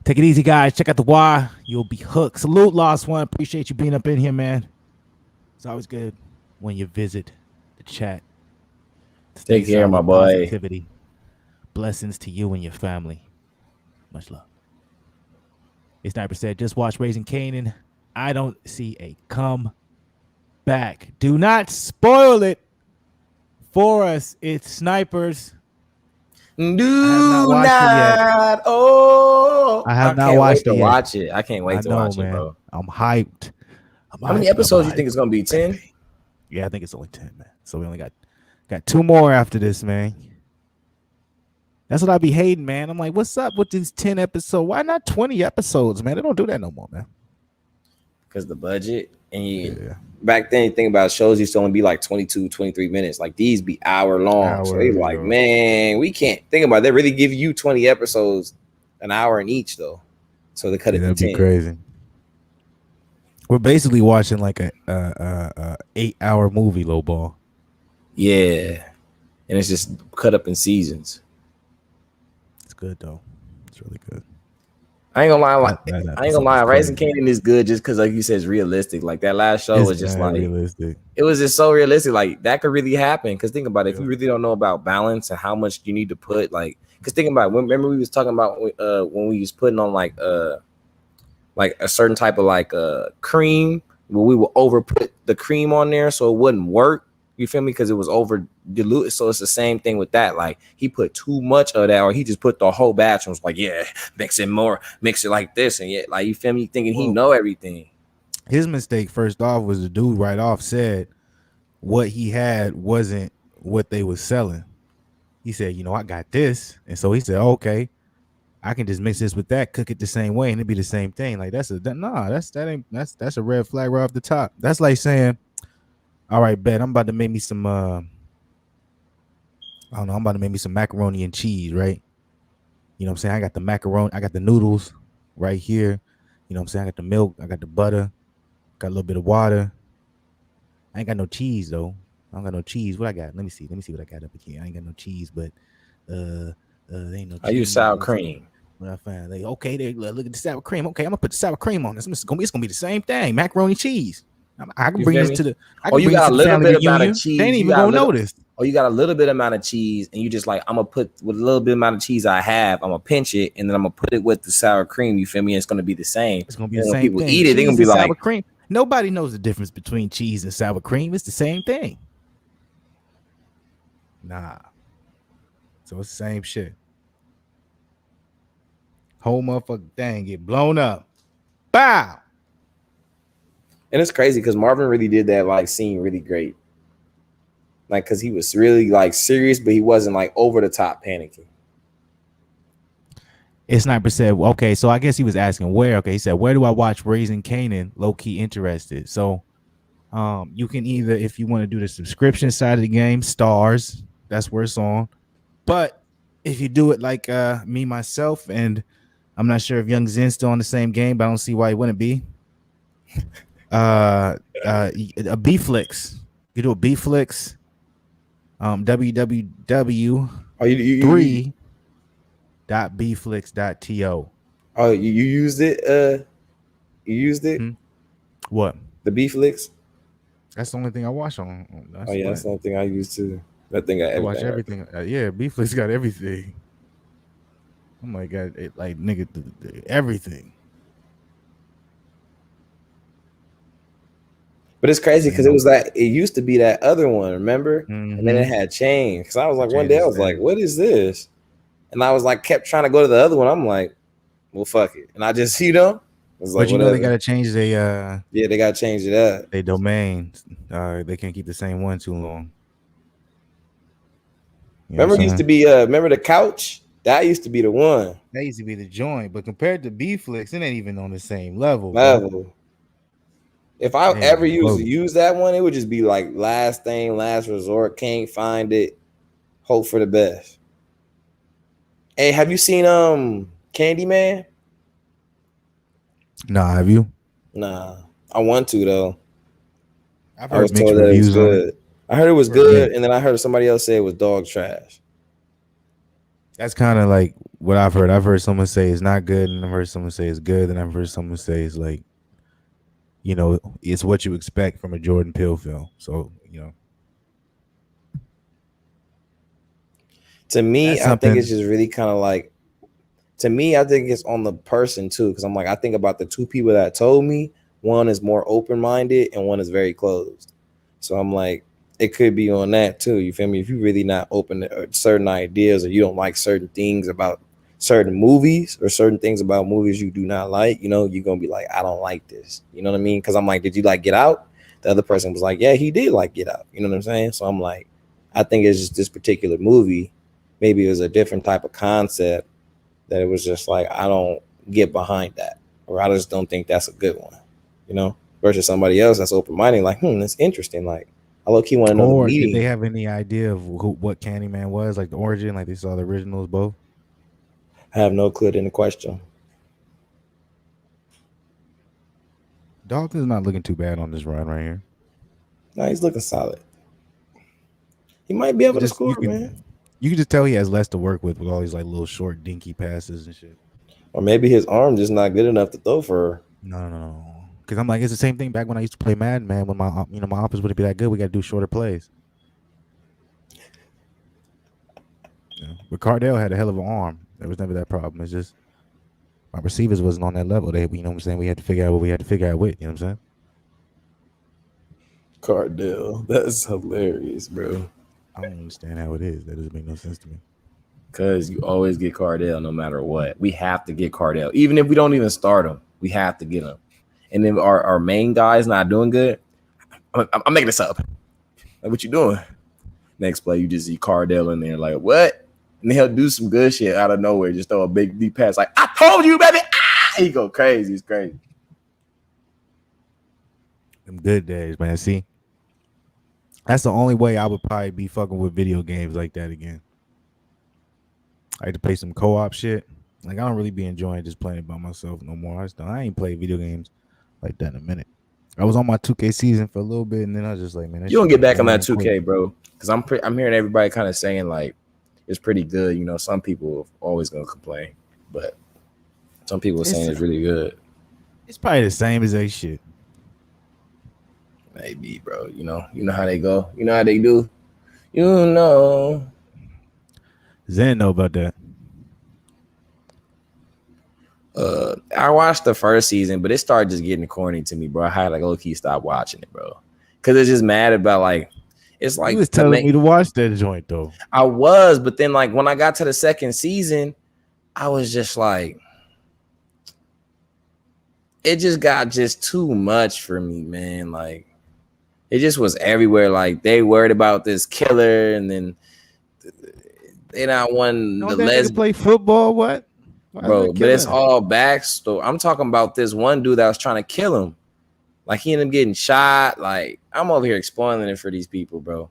Take it easy, guys. Check out the wire. You'll be hooked. Salute, last one. Appreciate you being up in here, man. It's always good when you visit the chat. Take care, my boy. Positivity. Blessings to you and your family. Much love. A Sniper said, just watch Raising Canaan. I don't see a comeback. Do not spoil it for us. It's Snipers. Do not. Oh, I have not watched it yet. Watch it. I can't wait to watch it, bro. I'm hyped. How many episodes you think it's gonna be? 10? Yeah, I think it's only 10, man. So we only got 2 more after this, man. That's what I be hating, man. I'm like, what's up with these 10 episodes? Why not 20 episodes, man? They don't do that no more, man. Because the budget. And back then, you think about shows used to only be like 22, 23 minutes. Like these be hour long. So they like, man, we can't think about it. They really give you 20 episodes, an hour in each, though. So they cut it to 10. That'd be crazy. We're basically watching like a 8-hour movie, low ball. Yeah. And it's just cut up in seasons. It's good, though. It's really good. I ain't gonna lie. Raising Canaan is good just because, like you said, it's realistic. Like that last show was just like realistic. It was just so realistic. Like that could really happen. Because think about it, if you really don't know about balance and how much you need to put, like, because think about it. Remember we was talking about when we was putting on like a certain type of cream where we would over put the cream on there so it wouldn't work. You feel me? Because it was over diluted. So it's the same thing with that. Like he put too much of that, or he just put the whole batch and was like, yeah, mix it more, mix it like this. And yet, like, you feel me? Thinking he know everything. His mistake, first off, was the dude right off said what he had wasn't what they was selling. He said, you know, I got this. And so he said, okay, I can just mix this with that, cook it the same way, and it'd be the same thing. Like that's a red flag right off the top. That's like saying, all right, bet I'm about to make me some I'm about to make me some macaroni and cheese, right? You know what I'm saying? I got the macaroni, I got the noodles right here. You know what I'm saying? I got the milk, I got the butter, got a little bit of water. I ain't got no cheese though. I don't got no cheese. What I got? Let me see what I got up here. I ain't got no cheese, but Ain't no I use cheese. sour cream. What I find, they okay. They look at the sour cream. Okay, I'm gonna put the sour cream on this. It's gonna be the same thing. Macaroni cheese. I can You bring feel this me? to the. I Or can you bring it got to a the little family bit amount of reunion. They ain't cheese. You even got a gonna little, notice. or you got a little bit amount of cheese, and you just like, I'm gonna put with a little bit amount of cheese I have, I'm gonna pinch it, and then I'm gonna put it with the sour cream. You feel me? And it's gonna be the same. It's gonna be And the when same people thing. eat it, they're gonna Cheese be and sour like, cream. Nobody knows the difference between cheese and sour cream. It's the same thing. Nah. So it's the same shit. Whole motherfucking thing get blown up. Bow. and it's crazy because Marvin really did that like scene really great. Like, cause he was really like serious, but he wasn't like over the top panicking. Sniper said, okay, so I guess he was asking where. Okay, he said, where do I watch Raising Canaan? Low key interested. So you can either, if you want to do the subscription side of the game, stars, that's where it's on. But if you do it like me, myself, and I'm not sure if Young Zen's still on the same game, but I don't see why he wouldn't be. A B-Flix. You do a B-Flix, www. Oh, you 3.bflix.to. oh you used it? You used it? What? The B-Flix? That's the only thing I watch on. Oh yeah, that's the only thing I used too. That thing got I watch everything. everything. Yeah, B-Flix got everything. Oh my god, like nigga, everything. But it's crazy because it was like it used to be that other one, remember? And then it had changed. Because I was like, one day I was like, what is this? And I was like, kept trying to go to the other one. I'm like, well, fuck it. And I just, was like, but you know they gotta change their yeah, they gotta change it up. Their domain. They can't keep the same one too long. Remember it used to be remember the couch? That used to be the one. That used to be the joint, but compared to B-Flix, it ain't even on the same level. If I ever use that one, it would just be like last thing, last resort. Can't find it. Hope for the best. Hey, have you seen Candyman? Nah, have you? Nah, I want to though. I've heard mixed reviews on it. I heard it was good, and then I heard somebody else say it was dog trash. That's kind of like what I've heard. I've heard someone say it's not good, and I've heard someone say it's good, and I've heard someone say it's like, it's what you expect from a Jordan Peele film. So, To me, I think it's just really kind of like, to me, I think it's on the person too. Because I'm like, I think about the two people that told me. One is more open-minded and one is very closed. So I'm like, it could be on that too. You feel me? If you're really not open to certain ideas, or you don't like certain things about certain movies, or certain things about movies you do not like, you're gonna be like, I don't like this. You know what I mean? Because I'm like, did you like Get Out? The other person was like, yeah, he did like Get Out. You know what I'm saying? So I'm like, I think it's just this particular movie. Maybe it was a different type of concept that it was just like, I don't get behind that, or I just don't think that's a good one. Versus somebody else that's open-minded, like, that's interesting. Like, I low-key want to know the meaning. Did they have any idea of what Candyman was, like the origin, like they saw the originals both? I have no clue in the question. Dalton's not looking too bad on this run right here. No, he's looking solid. He might be able to score, man. You can just tell he has less to work with all these like little short dinky passes and shit. Or maybe his arm just not good enough to throw for her. No. Because I'm like, it's the same thing back when I used to play Madden, man. When my offense wouldn't be that good, we got to do shorter plays. But Cardell had a hell of an arm. There was never that problem. It's just my receivers wasn't on that level. They, what I'm saying? We had to figure out what we had to figure out with. You know what I'm saying? Cardell, that's hilarious, bro. I don't understand how it is. That doesn't make no sense to me. Because you always get Cardell no matter what. We have to get Cardell. Even if we don't even start him, we have to get him. And then our main guy is not doing good. I'm making this up. Like, what you doing? Next play, you just see Cardell in there like, what? And he'll do some good shit out of nowhere. Just throw a big deep pass like, I told you, baby. He go crazy. It's crazy. Them good days, man. See? That's the only way I would probably be fucking with video games like that again. I had to play some co-op shit. Like, I don't really be enjoying just playing it by myself no more. I ain't played video games like that in a minute. I was on my 2K season for a little bit, and then I was just like, man, you don't get back on that 2K, bro. Because I'm hearing everybody kind of saying like, it's pretty good. You know, some people are always gonna complain, but some people are It's saying it's really good. it's probably the same as that shit. Maybe, bro. You know how they go. You know how they do. You know. Zen know about that. I watched the first season, but it started just getting corny to me, bro. I had like low key stop watching it, bro, because it's just mad about like it's You like was telling me to watch that joint though. I was, but then like when I got to the second season, I was just like, it just got just too much for me, man. Like it just was everywhere. Like they worried about this killer, and then they not one the Don't that nigga play football? What? Why is bro. that But it's killing? all backstory. I'm talking about this one dude that was trying to kill him. Like he ended up getting shot. Like I'm over here spoiling it for these people, bro.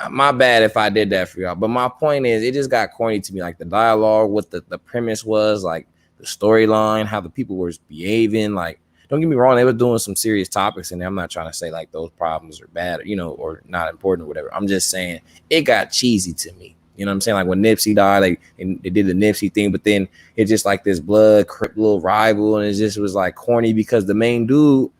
My bad if I did that for y'all. But my point is, it just got corny to me. Like the dialogue, what the premise was, like the storyline, how the people were behaving. Like, don't get me wrong, they were doing some serious topics in there. I'm not trying to say like those problems are bad, or not important or whatever. I'm just saying it got cheesy to me. You know what I'm saying? Like when Nipsey died, like and they did the Nipsey thing, but then it just like this blood little rival, and it just was like corny because the main dude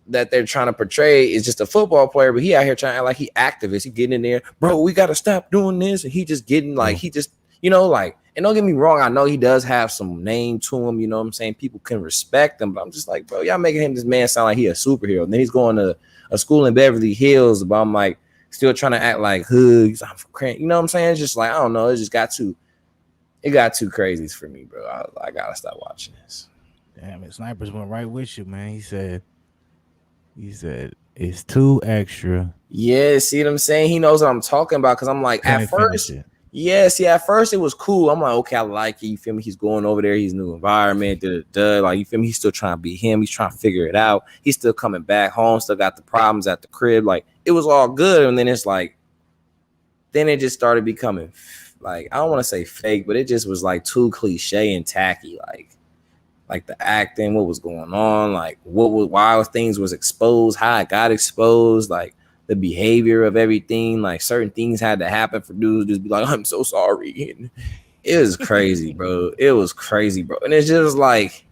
that they're trying to portray is just a football player, but he out here trying to act like he activist. He getting in there, bro. We got to stop doing this, and he just getting like he just like. And don't get me wrong, I know he does have some name to him. You know what I'm saying? People can respect him, but I'm just like, bro, y'all making him this man sound like he a superhero. And then he's going to a school in Beverly Hills, but I'm like still trying to act like hoods. I'm crank. You know what I'm saying? It's just like I don't know. It got too crazy for me, bro. I gotta stop watching this. Damn it, Snipers went right with you, man. He said it's too extra. Yeah, see what I'm saying? He knows what I'm talking about because I'm like, at first, at first it was cool. I'm like, okay, I like it. You feel me? He's going over there. He's new environment. Like, you feel me? He's still trying to be him. He's trying to figure it out. He's still coming back home. Still got the problems at the crib. Like, it was all good. And then it's like, then it just started becoming like, I don't want to say fake, but it just was like too cliche and tacky. Like the acting, what was going on, like why things was exposed, how it got exposed, like the behavior of everything, like certain things had to happen for dudes to just be like, I'm so sorry. And it was crazy, bro. It was crazy, bro. And it's just like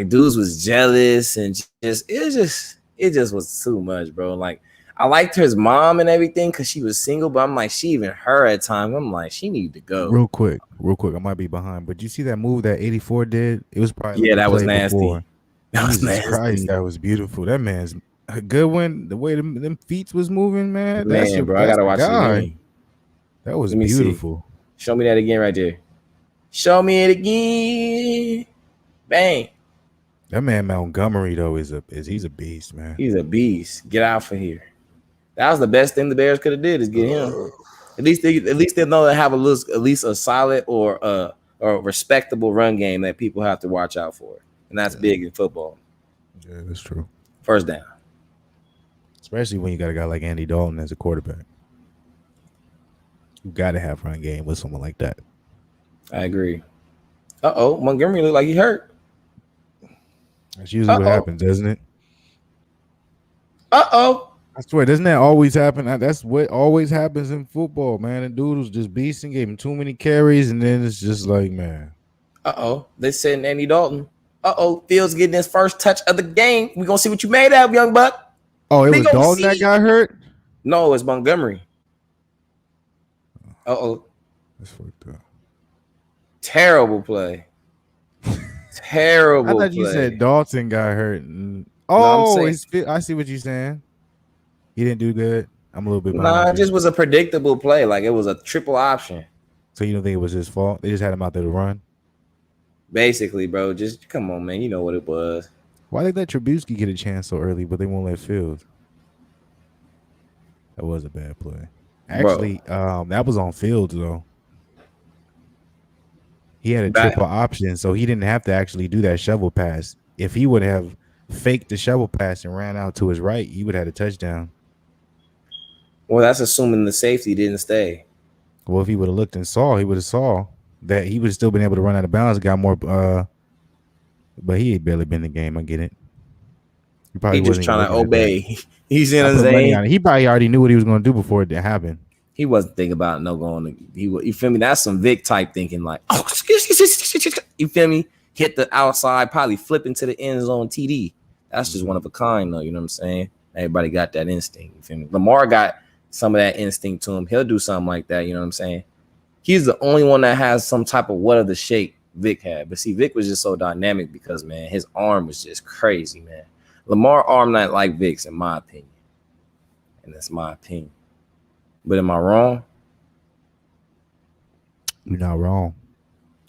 dudes was jealous and it just was too much, bro. Like I liked his mom and everything because she was single, but I'm like, she even her at times. I'm like, she need to go. Real quick. I might be behind, but you see that move that 84 did? It was probably that was nasty. Before. That was nasty. Christ, that was beautiful. That man's a good one. The way them feet was moving, man. That's your bro. I gotta watch it again. That was beautiful. See. Show me that again right there. Show me it again. Bang. That man Montgomery though he's a beast, man. He's a beast. Get out from here. That was the best thing the Bears could have did is get him. At least they know they have at least a solid or a respectable run game that people have to watch out for, and that's big in football. Yeah, that's true. First down, especially when you got a guy like Andy Dalton as a quarterback. You got to have run game with someone like that. I agree. Montgomery looked like he hurt. That's usually what happens, doesn't it? I swear, doesn't that always happen? That's what always happens in football, man. The dude was just beasting, gave him too many carries, and then it's just like, man. They said Andy Dalton. Fields getting his first touch of the game. We gonna see what you made of, young buck. Oh, it was Dalton that got hurt? No, it's Montgomery. That's fucked up. Terrible play. Terrible. I thought you said Dalton got hurt. I see what you're saying. He didn't do good. I'm a little bit behind. It just was a predictable play. Like it was a triple option. So you don't think it was his fault? They just had him out there to run? Basically, bro. Just come on, man. You know what it was. Why did that Trubisky get a chance so early, but they won't let Fields? That was a bad play. Actually, that was on Fields, though. He had a triple option, so he didn't have to actually do that shovel pass. If he would have faked the shovel pass and ran out to his right, he would have had a touchdown. Well, that's assuming the safety didn't stay. Well, if he would have looked and saw, he would have saw that he would have still been able to run out of bounds, got more, but he had barely been in the game. I get it. He just trying to obey. He's in a zone. He probably already knew what he was going to do before it happened. He wasn't thinking about no going to, you feel me? That's some Vic type thinking, like, oh, you feel me? Hit the outside, probably flip into the end zone TD. That's just one of a kind, though. You know what I'm saying? Everybody got that instinct. You feel me? Lamar got some of that instinct to him. He'll do something like that. You know what I'm saying? He's the only one that has some type of what of the shape Vic had. But see, Vic was just so dynamic because, man, his arm was just crazy, man. Lamar arm not like Vic's, in my opinion. And that's my opinion. But am I wrong? You're not wrong.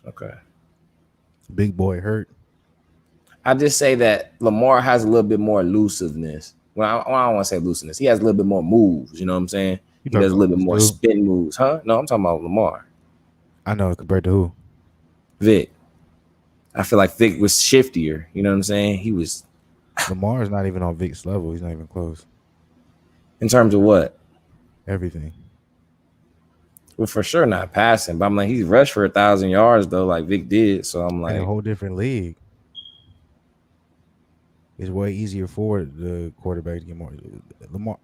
Okay. Big boy hurt. I just say that Lamar has a little bit more elusiveness. Well, I don't want to say elusiveness. He has a little bit more moves. You know what I'm saying? He does a little bit more spin moves, huh? No, I'm talking about Lamar. I know, compared to who? Vic. I feel like Vic was shiftier. You know what I'm saying? He was. Lamar's not even on Vic's level. He's not even close. In terms of what? Everything. Well, for sure not passing, but I'm like, he's rushed for 1,000 yards though, like Vic did. So I'm like, in a whole different league. It's way easier for the quarterback to get more. Lamar,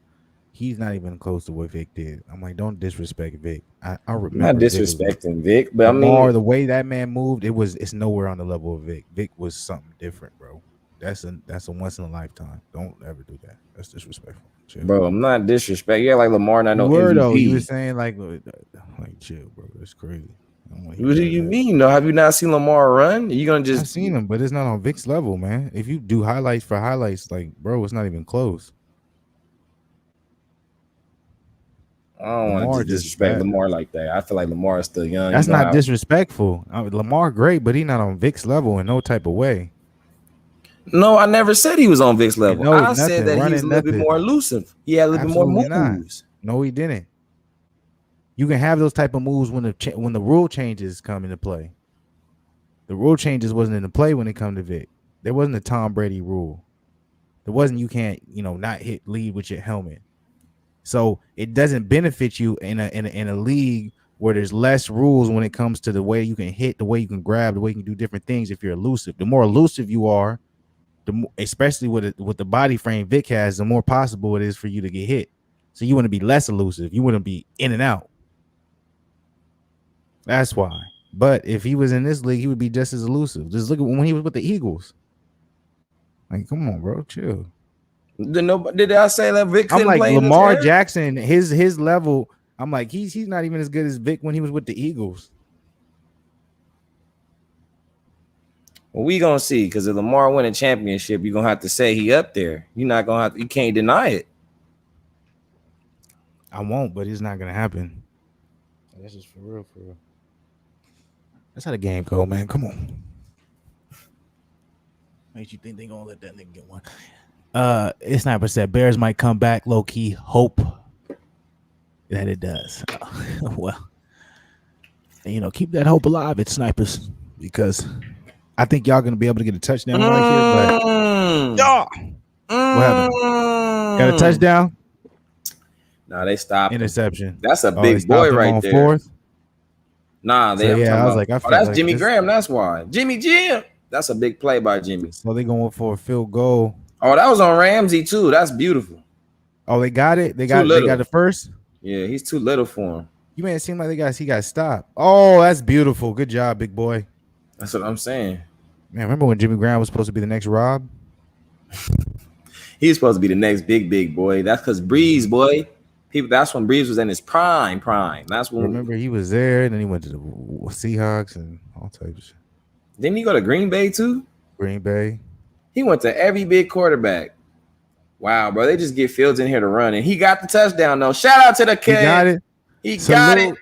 he's not even close to what Vic did. I'm like, don't disrespect Vic. I remember. Not disrespecting Vic, but Lamar, I mean, the way that man moved, it's nowhere on the level of Vic. Vic was something different, bro. That's a once in a lifetime. Don't ever do that. That's disrespectful. Chill. Bro, I'm not disrespecting. Yeah, like Lamar, not no MVP. though. You were saying like chill, bro. That's crazy. What do you mean? No, have you not seen Lamar run? You gonna just? I've seen him, but it's not on Vic's level, man. If you do highlights for highlights, like, bro, it's not even close. I don't want to disrespect Lamar like that. I feel like Lamar is still young. That's not disrespectful. Lamar great, but he's not on Vic's level in no type of way. No, I never said he was on Vic's level. I said that he's a little bit more elusive. He had a little bit more moves. No, he didn't. You can have those type of moves when the rule changes come into play. The rule changes wasn't into play when it come to Vic. There wasn't a Tom Brady rule. There wasn't you can't not hit lead with your helmet. So it doesn't benefit you in a league where there's less rules when it comes to the way you can hit, the way you can grab, the way you can do different things. If you're elusive, the more elusive you are, especially with the body frame Vic has, the more possible it is for you to get hit. So you want to be less elusive. You want to be in and out. That's why. But if he was in this league, he would be just as elusive. Just look at when he was with the Eagles. Like, come on, bro, chill. Did I say that Vic? I'm like Lamar Jackson, his level. I'm like he's not even as good as Vic when he was with the Eagles. Well, we gonna see, because if Lamar win a championship, you're gonna have to say he up there. You're not gonna have. You can't deny it. I won't, but it's not gonna happen. This is for real, for real. That's how the game go, man. Come on. Makes you think they gonna let that nigga get one. Sniper said Bears might come back. Low key hope that it does. Well, keep that hope alive. It's Snipers, because I think y'all gonna be able to get a touchdown right here. But what happened? Got a touchdown? Nah, they stopped. Interception. That's a big boy right there. Fourth? Nah, they. I was like, that's like Jimmy Graham. That's why Jimmy Jim. That's a big play by Jimmy. So they going for a field goal. Oh, that was on Ramsey too. That's beautiful. Oh, they got it. They got it first. Yeah, he's too little for him. You made it seem like he got stopped. Oh, that's beautiful. Good job, big boy. That's what I'm saying. Man, remember when Jimmy Graham was supposed to be the next Rob? He's supposed to be the next big boy. That's because Breeze, boy. That's when Breeze was in his prime. That's when. Remember, he was there, and then he went to the Seahawks and all types of shit. Didn't he go to Green Bay too? Green Bay. He went to every big quarterback. Wow, bro. They just get Fields in here to run. And he got the touchdown, though. Shout out to the kid. He got it. He got it.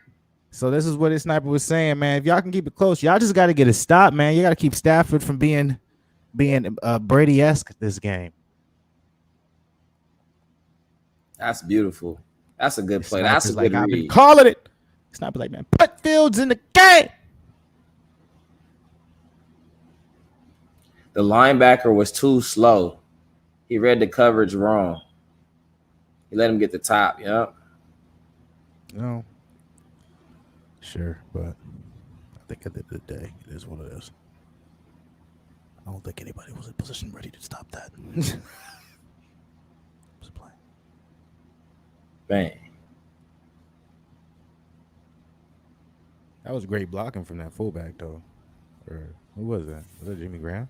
So this is what this sniper was saying, man. If y'all can keep it close, y'all just got to get a stop, man. You got to keep Stafford from being Brady-esque this game. That's beautiful. That's a good play. That's a good read. I've been calling it. Sniper's like, man, put Fields in the game. The linebacker was too slow. He read the coverage wrong. He let him get the top. Yep. No. Sure, but I think at the end of the day, it is what it is. I don't think anybody was in position ready to stop that. Just playing. Bang. That was great blocking from that fullback though. Or who was that? Was that Jimmy Graham?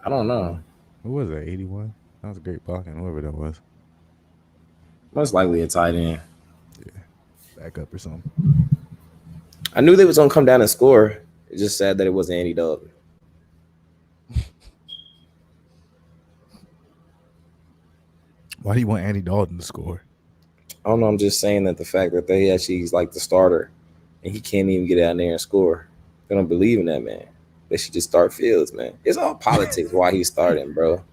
I don't know. Who was that? 81. That was great blocking. Whoever that was. Most likely a tight end. Yeah, backup or something. I knew they was gonna come down and score. It's just sad that it wasn't Andy Dalton. Why do you want Andy Dalton to score? I don't know. I'm just saying that the fact that they actually he's like the starter and he can't even get out there and score. They don't believe in that man. They should just start Fields, man. It's all politics why he's starting, bro.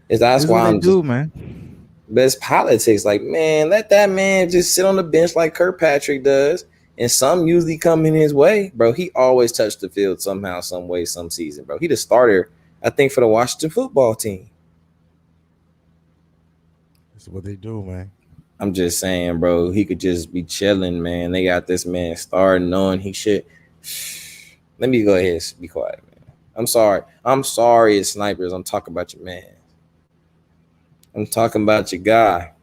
That's This is why what they I'm do, just. man. But it's politics. Like, man, let that man just sit on the bench like Kirkpatrick does. And some usually come in his way, bro. He always touched the field somehow, some way, some season, bro. He the starter, I think, for the Washington football team. This is what they do, man. I'm just saying, bro, he could just be chilling, man. They got this man starting knowing he should. Let me go ahead and be quiet, man. I'm sorry. I'm sorry, it's snipers. I'm talking about your man. I'm talking about your guy.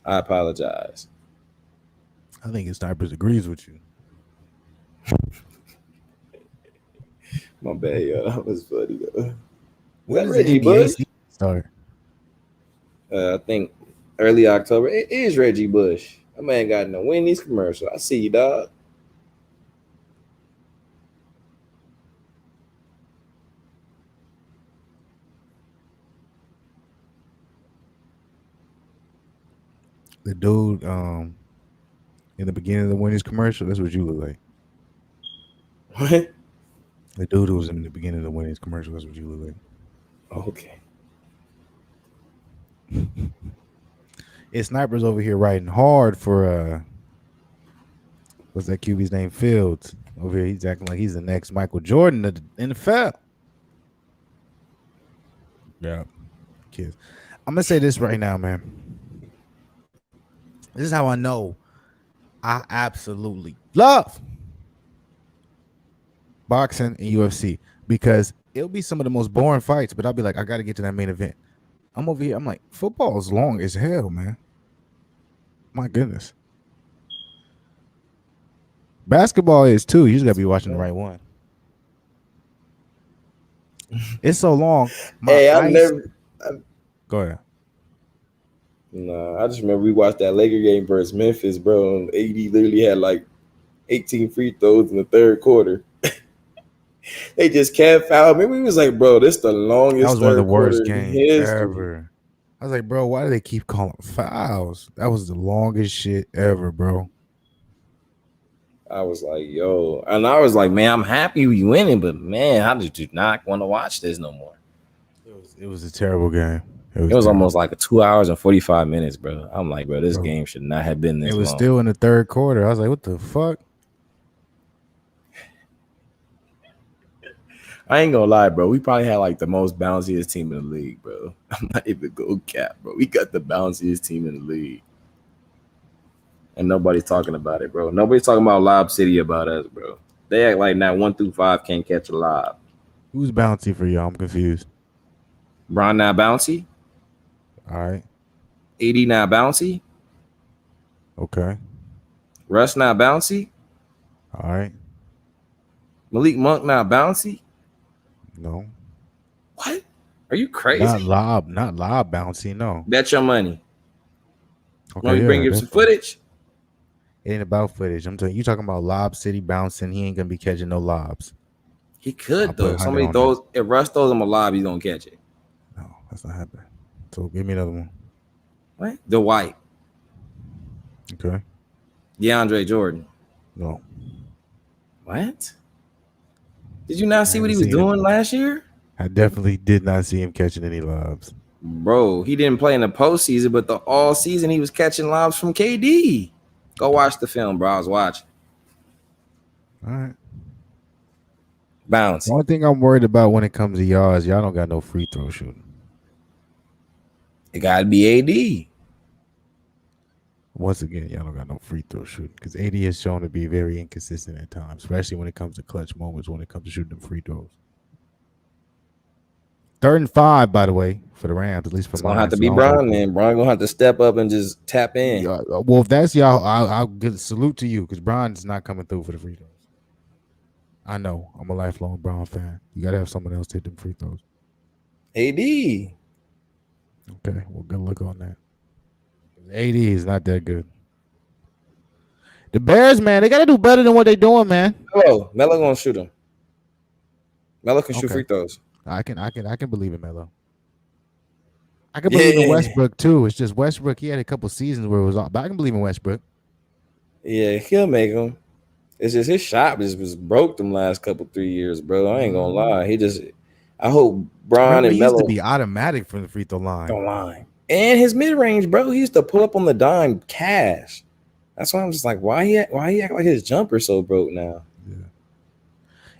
I apologize. I think his snipers agrees with you. My bad, yo. That was funny, though. When That does the Reggie NBA Bush? season start? I think early October. It is Reggie Bush. That man got no Wendy's commercial. I see you, dog. The dude, in the beginning of the Wendy's commercial, that's what you look like. What? The dude who was in the beginning of the Wendy's commercial, that's what you look like. Okay. It's snipers over here riding hard for what's that QB's name? Fields. Over here, he's acting like he's the next Michael Jordan of the NFL. Yeah. Kids. I'm gonna say this right now, man. This is how I know I absolutely love boxing and UFC because it'll be some of the most boring fights, but I'll be like, I gotta get to that main event. I'm over here, I'm like, football is long as hell, man. My goodness. Basketball is too. You just gotta be watching the right one. It's so long. Go ahead. I just remember we watched that Laker game versus Memphis, bro. And AD literally had like 18 free throws in the third quarter. They just kept foul. Maybe we was like, bro, this is the longest. That was one of the worst games games ever. I was like, bro, why do they keep calling fouls? That was the longest shit ever, bro. I was like, yo. And I was like, man, I'm happy we winning, but man, I just do not want to watch this no more. It was a terrible game. It was almost like 2 hours and 45 minutes, bro. I'm like, bro, this game should not have been this long. It was still in the third quarter. I was like, what the fuck? I ain't gonna lie, bro. We probably had like the most bounciest team in the league, bro. I'm not even go cap, bro. We got the bounciest team in the league. And nobody's talking about it, bro. Nobody's talking about Lob City about us, bro. They act like now 1 through 5 can't catch a lob. Who's bouncy for y'all? I'm confused. Bron now bouncy. All right. 80 now bouncy. Okay. Russ now bouncy. All right. Malik Monk now bouncy. No. What? Are you crazy? Not lob bouncy, no. Bet your money. Okay, Want me to bring you some footage? It ain't about footage. I'm telling you, talking about Lob City bouncing. He ain't gonna be catching no lobs. He could though. Somebody throws if Russ throws him a lob, he's gonna catch it. No, that's not happening. So give me another one. What? The White. Okay. DeAndre Jordan. No. What? Did you not see what he was doing last year? I definitely did not see him catching any lobs. Bro, he didn't play in the postseason, but the all season he was catching lobs from KD. Go watch the film, bro. I was watching. All right. Bounce. The only thing I'm worried about when it comes to y'all is y'all don't got no free throw shooting. It gotta be AD. Once again, y'all don't got no free throw shooting because AD has shown to be very inconsistent at times, especially when it comes to clutch moments when it comes to shooting them free throws. 3rd and 5, by the way, for the Rams, at least for It's gonna have mine. to So be I don't know. Bron, man. Bron gonna have to step up and just tap in. Well, if that's y'all, I'll give a salute to you because Bron's not coming through for the free throws. I know. I'm a lifelong Brown fan. You gotta have someone else hit them free throws. AD. Okay, well, good look on that. AD is not that good. The Bears, man, they gotta do better than what they're doing, man. Melo gonna shoot him. Melo can shoot Okay. free throws. I can believe in Melo. I can believe in Westbrook too. It's just Westbrook. He had a couple seasons where it was off, but I can believe in Westbrook. Yeah, he'll make them. It's just his shot just was broke them last 3 years, bro. I ain't gonna lie. I hope Bron and he used Melo to be automatic from the free throw line. don't line. And his mid range, bro. He used to pull up on the dime cash. That's why I'm just like, why he act like his jumper so broke now? Yeah.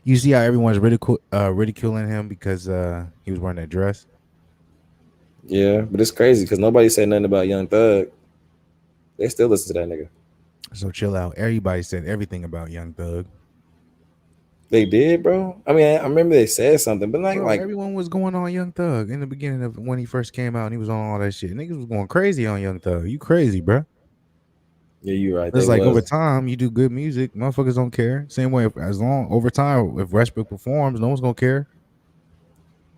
You see how everyone's ridiculing him because he was wearing that dress? Yeah, but it's crazy because nobody said nothing about Young Thug. They still listen to that nigga. So chill out. Everybody said everything about Young Thug. They did, bro. I mean, I remember they said something, but Bro, everyone was going on Young Thug in the beginning of when he first came out and he was on all that shit. Niggas was going crazy on Young Thug. You crazy, bro. Yeah, you're right. It's like over time, you do good music, motherfuckers don't care. Same way, over time, if Westbrook performs, no one's gonna care.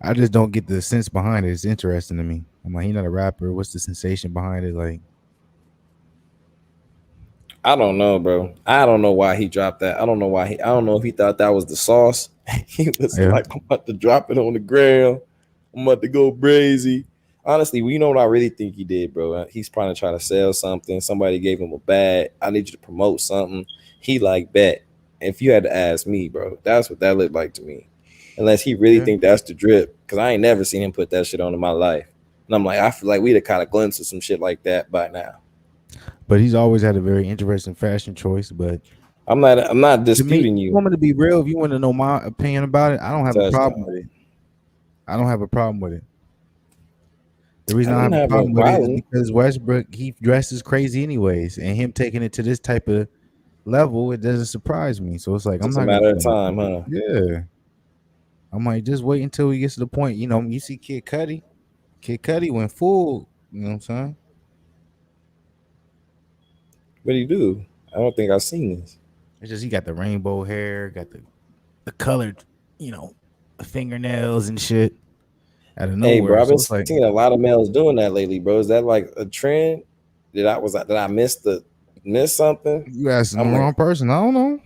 I just don't get the sense behind it. It's interesting to me. I'm like, he's not a rapper. What's the sensation behind it? Like, I don't know, bro. I don't know why he dropped that. I don't know if he thought that was the sauce. He was like, I'm about to drop it on the ground. I'm about to go crazy. Honestly, you know what I really think he did, bro? He's probably trying to sell something. Somebody gave him a bag. I need you to promote something. He like bet. If you had to ask me, bro, that's what that looked like to me. Unless he really think that's the drip, because I ain't never seen him put that shit on in my life. And I'm like, I feel like we'd have kind of glimpsed of some shit like that by now. But he's always had a very interesting fashion choice. But I'm not disputing you. You want me to be real? If you want to know my opinion about it, I don't have a problem with it. I don't have a problem with it. The reason I have a problem with it is because Westbrook, he dresses crazy anyways, and him taking it to this type of level, it doesn't surprise me. So it's like it's a matter of time, huh? Yeah. I might just wait until he gets to the point. You know, you see Kid Cudi. Kid Cudi went full. You know what I'm saying? What do you do? I don't think I've seen this. It's just he got the rainbow hair, got the colored, you know, fingernails and shit. Out of nowhere. Hey, bro, I've been seeing a lot of males doing that lately, bro. Is that like a trend? Did I miss something? You asking the wrong person. I don't know.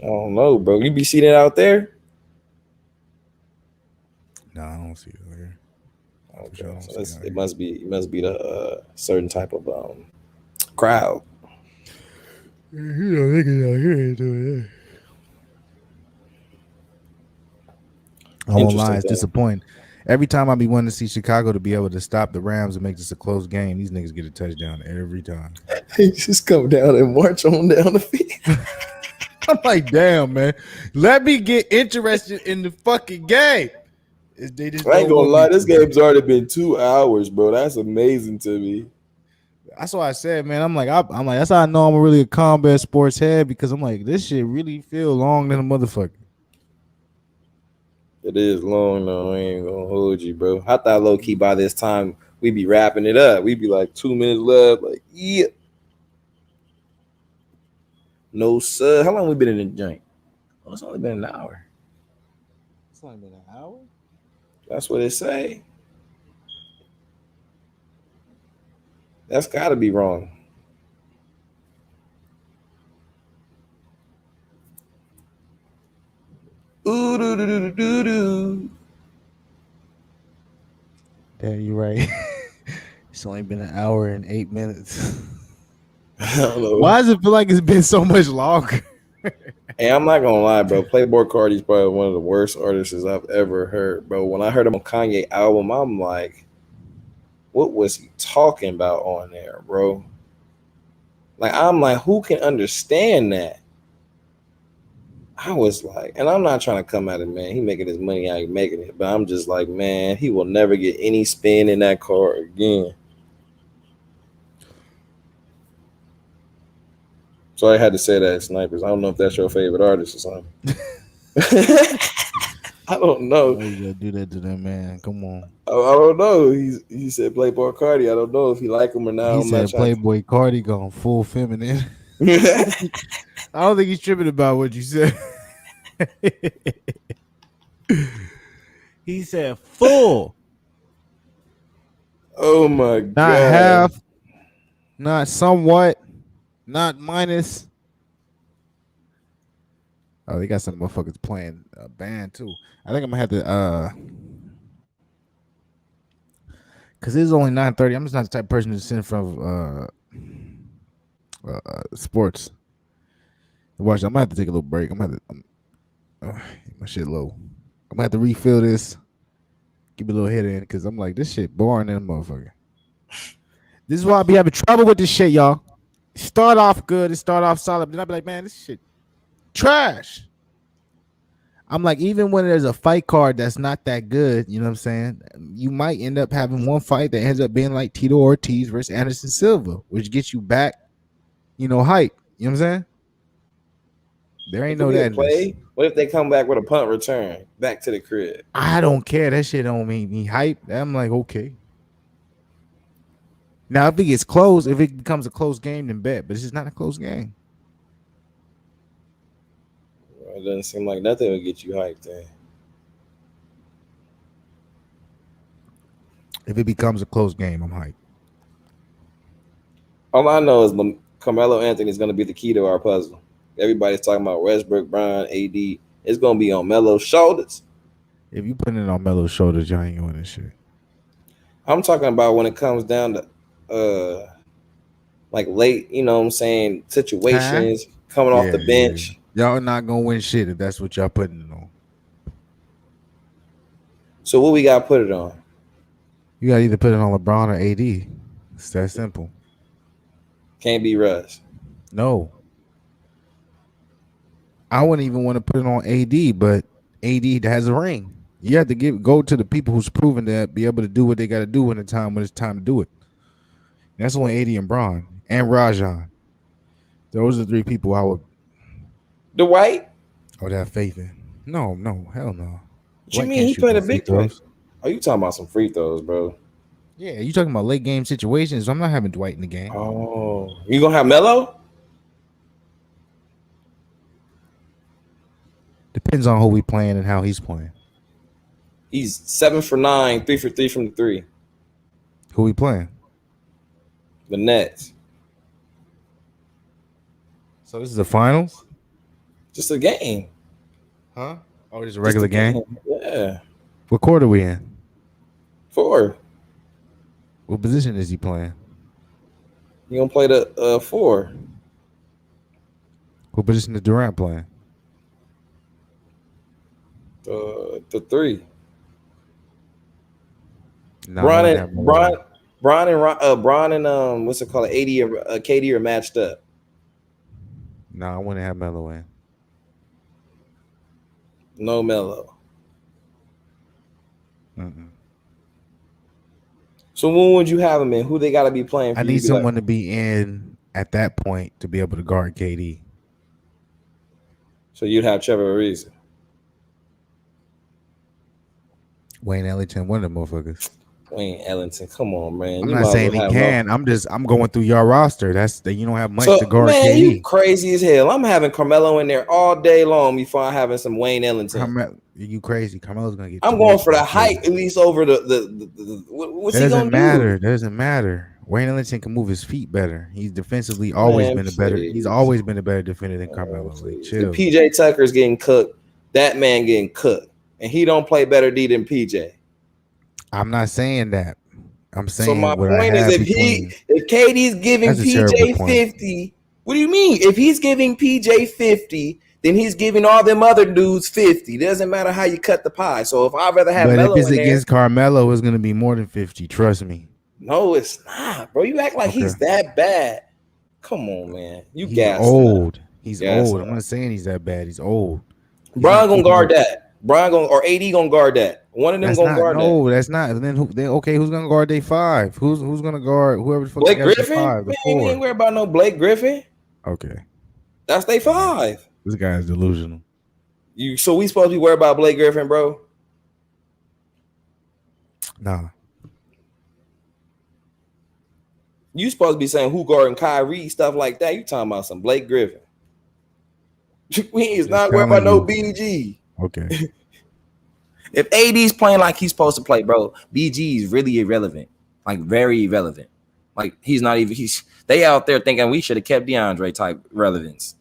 I don't know, bro. You be seeing it out there? No, I don't see it there. Okay, so it must be the certain type of crowd. Niggas out here ain't doing that. I won't lie, it's disappointing. Every time I be wanting to see Chicago to be able to stop the Rams and make this a close game, these niggas get a touchdown every time. They just come down and march on down the field. I'm like, damn, man. Let me get interested in the fucking game. I ain't gonna lie, this game's already been 2 hours, bro. That's amazing to me. That's why I said, man, I'm like, that's how I know I'm really a combat sports head, because I'm like, this shit really feel long than a motherfucker. It is long though. I ain't gonna hold you, bro. I thought low key by this time we'd be wrapping it up. We'd be like 2 minutes left. Like, yeah. No, sir. How long we been in the joint? Oh, it's only been an hour. It's only been an hour? That's what it say. That's gotta be wrong. Ooh, doo, doo, doo, doo, doo. Yeah, you're right. It's only been an hour and 8 minutes. I don't know. Why does it feel like it's been so much longer? Hey, I'm not gonna lie, bro. Playboi Carti's probably one of the worst artists I've ever heard, bro. When I heard him on Kanye album, I'm like, what was he talking about on there, bro? Like, I'm like, who can understand that? I was like, and I'm not trying to come at it, man. He making his money how he making it, but I'm just like, man, he will never get any spin in that car again. So I had to say that, Snipers. I don't know if that's your favorite artist or something. I don't know. Why you gotta do that to that man? Come on. I don't know. He said Playboy Cardi. I don't know if he like him or not. He I'm not said trying. Playboy Cardi gone full feminine. To... I don't think he's tripping about what you said. He said full, Oh my not god. half, not somewhat, not minus. Oh, they got some motherfuckers playing a band too. I think I'm gonna have to because it's only 9:30. I'm just not the type of person to sit in front of sports. Watch, I'm gonna have to take a little break. I'm gonna have to my shit low. I'm gonna have to refill this. Give me a little hit in because I'm like, this shit boring in a motherfucker. This is why I be having trouble with this shit, y'all. Start off good and start off solid, then I be like, man, this shit trash. I'm like, even when there's a fight card that's not that good, you know what I'm saying? You might end up having one fight that ends up being like Tito Ortiz versus Anderson Silva, which gets you back, hype. You know what I'm saying? There It ain't could no be a that in this. play. What if they come back with a punt return back to the crib? I don't care. That shit don't make me hype. I'm like, okay. Now, if it gets close, if it becomes a close game, then bet. But it's just not a close game. Well, it doesn't seem like nothing will get you hyped then. If it becomes a close game, I'm hyped. All I know is Carmelo Anthony is going to be the key to our puzzle. Everybody's talking about Westbrook, Bron, AD. It's going to be on Melo's shoulders. If you put it on Melo's shoulders, y'all ain't winning shit. I'm talking about when it comes down to like late, you know what I'm saying, situations, coming off the bench. Yeah. Y'all not gonna win shit if that's what y'all putting it on. So what we got to put it on? You gotta either put it on LeBron or AD. It's that simple. Can't be Russ. No. I wouldn't even want to put it on AD, but AD has a ring. You have to go to the people who's proven that be able to do what they got to do when it's time to do it. That's only AD and Bron and Rajon. Those are the three people I would. Dwight? I would have faith in. No, hell no. What you mean he played a big play? Oh, you talking about some free throws, bro? Yeah, you talking about late game situations. I'm not having Dwight in the game. Oh, you gonna have Melo? Depends on who we playing and how he's playing. He's 7 for 9, 3 for 3 from the three. Who we playing? The Nets. So this is the finals? Just a game. Huh? Oh, just a regular game? Yeah. What quarter we in? 4. What position is he playing? He gonna play the 4. What position is Durant playing? The 3. No, Bron and what's it called? KD are matched up. No, I wouldn't have Melo in. No Melo. So when would you have him in? Who they got to be playing for? I need someone to be in at that point to be able to guard KD. So you'd have Trevor Ariza. Wayne Ellington, one of them motherfuckers. Wayne Ellington, come on, man. I'm not saying he can. I'm going through your roster. You don't have much to guard man, KD. You crazy as hell. I'm having Carmelo in there all day long before I'm having some Wayne Ellington. You crazy? Carmelo's gonna get. I'm going for the height at least over the what's he gonna do? That doesn't matter. Wayne Ellington can move his feet better. He's defensively always been He's always been a better defender than Carmelo. Chill. PJ Tucker's getting cooked. That man getting cooked, and he don't play better D than PJ. I'm not saying that. I'm saying. So my point is, if KD's giving PJ 50, what do you mean? If he's giving PJ 50, then he's giving all them other dudes 50. Doesn't matter how you cut the pie. So if I'd rather have Melo if it's against Carmelo, it's gonna be more than 50. Trust me. No, it's not, bro. You act like he's that bad. Come on, man. He's old. He's old. I'm not saying he's that bad. He's old. Bron gonna guard that. Or AD gonna guard that. One of them gonna guard that. No, that's not. Then who's gonna guard day 5? Who's gonna guard whoever the fuck? Blake Griffin? Man, we ain't worried about no Blake Griffin. Okay. That's day 5. This guy is delusional. So we supposed to be worried about Blake Griffin, bro? Nah. You supposed to be saying who guarding Kyrie, stuff like that. You talking about some Blake Griffin. We is Just not worried about telling no you. BG. Okay. If AD's playing like he's supposed to play, bro, BG is really irrelevant. Like very irrelevant. Like he's not even they out there thinking we should have kept DeAndre type relevance.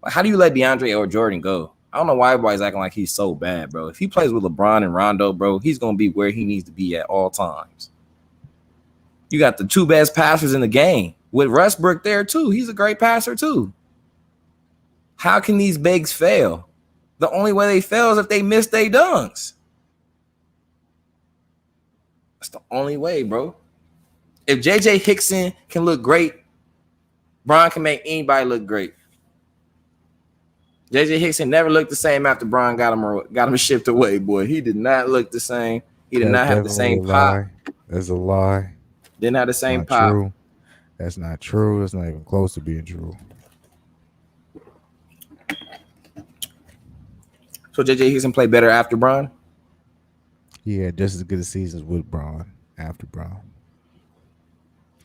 Like, how do you let DeAndre or Jordan go? I don't know why everybody's acting like he's so bad, bro. If he plays with LeBron and Rondo, bro, he's gonna be where he needs to be at all times. You got the two best passers in the game with Westbrook there too. He's a great passer too. How can these bigs fail? The only way they fail is if they miss their dunks. That's the only way, bro. If JJ Hickson can look great, Bron can make anybody look great. JJ Hickson never looked the same after Bron got him shipped away, boy. He did not look the same. He did not have the same pop. That's a lie. Didn't have the same Not pop. true. That's not true. It's not even close to being true. So JJ Hickson played better after Bron? He had just as good a seasons with Bron after Bron.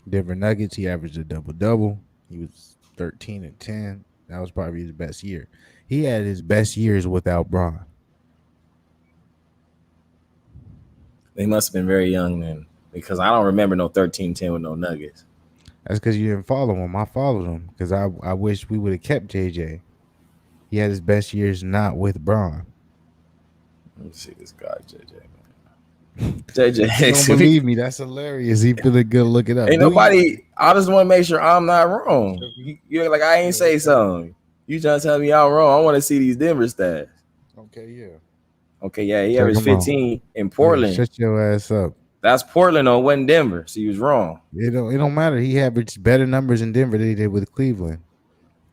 Denver Nuggets, he averaged a double-double. He was 13 and 10. That was probably his best year. He had his best years without Bron. They must have been very young then, because I don't remember no 13-10 with no Nuggets. That's because you didn't follow him. I followed him because I wish we would have kept JJ. He had his best years not with Bron. Let me see this guy, JJ. JJ Hickson. Don't believe me? That's hilarious. He feeling good. Look it up. Ain't nobody. I just want to make sure I'm not wrong. You're like I ain't say something. You trying to tell me I'm wrong? I want to see these Denver stats. Okay, yeah. Okay, yeah. He averaged 15 in Portland. Shut your ass up. That's Portland, though. Wasn't Denver? So he was wrong. It don't matter. He averaged better numbers in Denver than he did with Cleveland.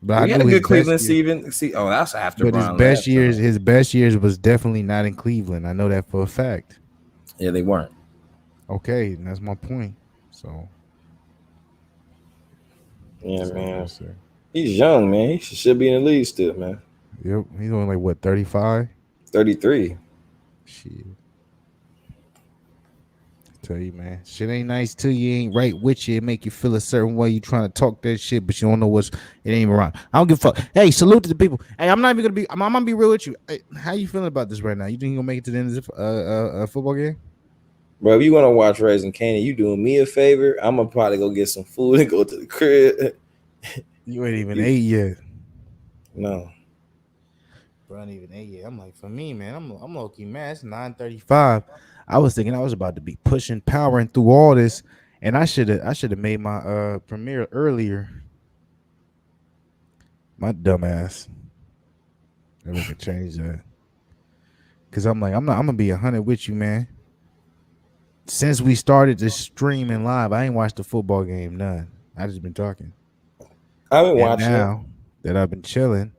But he had a good Cleveland season. Oh, that's after. But his best years was definitely not in Cleveland. I know that for a fact. Yeah, they weren't. Okay, and that's my point. So, yeah, man. He's young, man. He should be in the league still, man. Yep, he's only like what 35, 33. Shit. Tell you, man, shit ain't nice till you ain't right with you. It make you feel a certain way. You trying to talk that shit, but you don't know it ain't even right. I don't give a fuck. Hey, salute to the people. Hey, I'm not even gonna be. I'm gonna be real with you. Hey, how you feeling about this right now? You think you gonna make it to the end of the football game? Bro, if you want to watch Raising Canaan, you doing me a favor. I'm gonna probably go get some food and go to the crib. You ain't even ate yet. No. Bro, I ain't even ate yet. I'm like, for me, man, I'm low-key mad. It's 9:35. I was thinking I was about to be powering through all this, and I should have made my premiere earlier. My dumb ass. Maybe we can change that. Cause I'm gonna be 100 with you, man. Since we started this streaming live, I ain't watched the football game, none. I just been talking. I've been watching now that I've been chilling,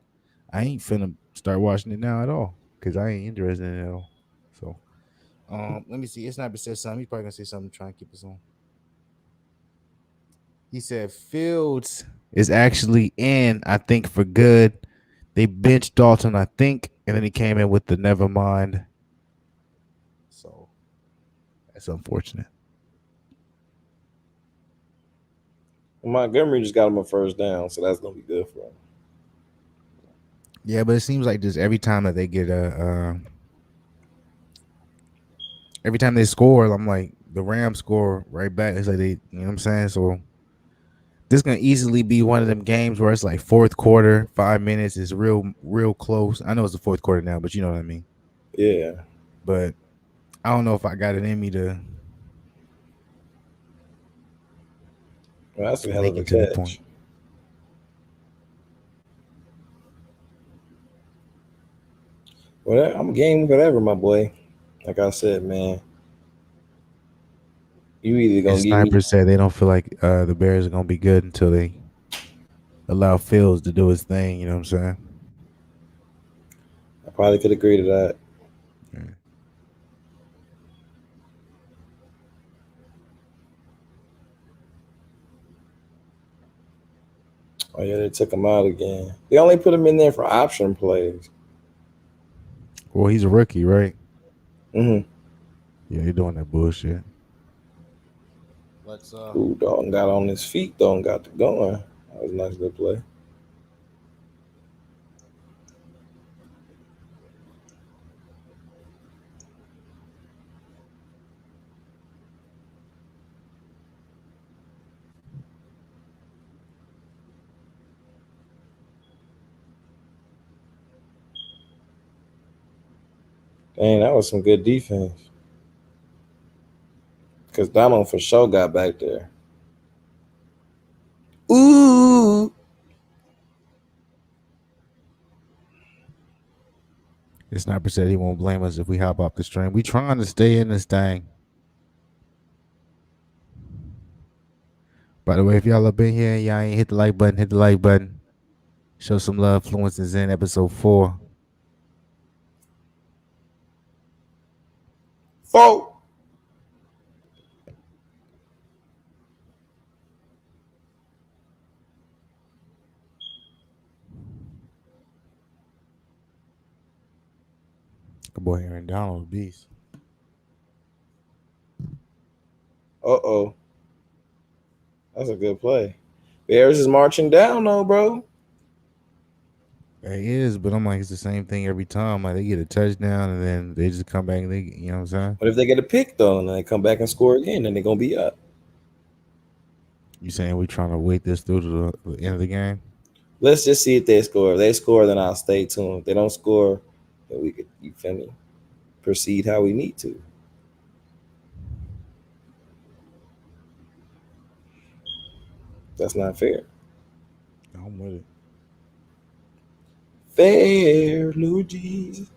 I ain't finna start watching it now at all. Cause I ain't interested in it at all. So let me see. It's not said something. He's probably gonna say something to try and keep us on. He said Fields is actually in, I think, for good. They benched Dalton, I think, and then he came in with the never mind. So that's unfortunate. Montgomery just got him a first down, so that's gonna be good for him. Yeah, but it seems like just every time that they get every time they score, I'm like the Rams score right back. It's like they, you know what I'm saying? So this is gonna easily be one of them games where it's like fourth quarter, 5 minutes is real close. I know it's the fourth quarter now, but you know what I mean. Yeah. But I don't know if I got it in me to. Well, that's a hell of a catch. Well, I'm game whatever, my boy. Like I said, man. You either gonna give Sniper said they don't feel like the Bears are gonna be good until they allow Fields to do his thing. You know what I'm saying? I probably could agree to that. Yeah. Oh yeah, they took him out again. They only put him in there for option plays. Well, he's a rookie, right? Mm-hmm. Yeah, you're doing that bullshit. Let's Ooh, Dalton got on his feet. Dalton got to going. That was a nice little play. Dang, that was some good defense. Because Donald for sure got back there. Ooh. The sniper said he won't blame us if we hop off the stream. We trying to stay in this thing. By the way, if y'all up in here and y'all ain't hit the like button, hit the like button. Show some love. Fluence and Zen, EP.4. Four. Good boy Aaron Donald, beast. Uh-oh. That's a good play. Bears is marching down though, bro. It is, but I'm like, it's the same thing every time. Like, they get a touchdown and then they just come back and they, you know what I'm saying? But if they get a pick though, and then they come back and score again, then they're gonna be up. You saying we trying to wait this through to the end of the game? Let's just see if they score. If they score, then I'll stay tuned. If they don't score, then we could, you feel me, proceed how we need to. That's not fair. I'm with it. Fair, Lord Jesus.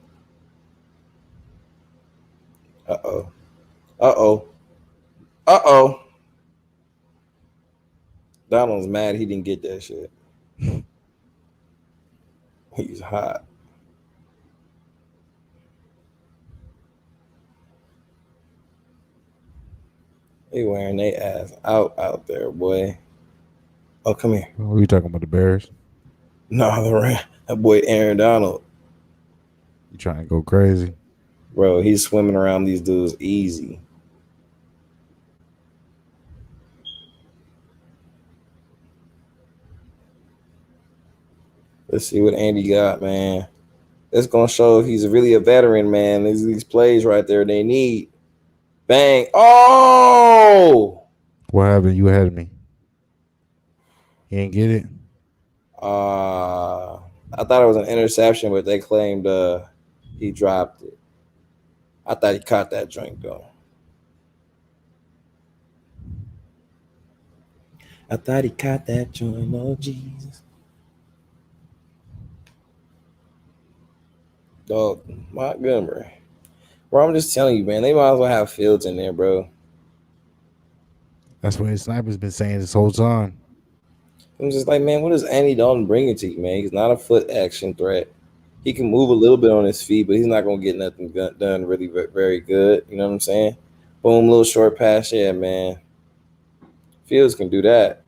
Uh-oh. Uh-oh. Uh-oh. Donald's mad he didn't get that shit. He's hot. They wearing their ass out there, boy. Oh, come here. What are you talking about, the Bears? No, that boy Aaron Donald. You trying to go crazy? Bro, he's swimming around these dudes easy. Let's see what Andy got, man. That's gonna show if he's really a veteran, man. These plays right there, they need. Bang. Oh! What happened? You ahead of me. You ain't get it? I thought it was an interception, but they claimed he dropped it. I thought he caught that drink though. I thought he caught that joint. Oh Jesus. Dog, Montgomery. Bro, I'm just telling you, man, they might as well have Fields in there, bro. That's what his sniper's been saying this whole time. I'm just like, man, what does Andy Dalton bring it to you, man? He's not a foot action threat. He can move a little bit on his feet, but he's not going to get nothing done really very good. You know what I'm saying? Boom, little short pass. Yeah, man. Fields can do that.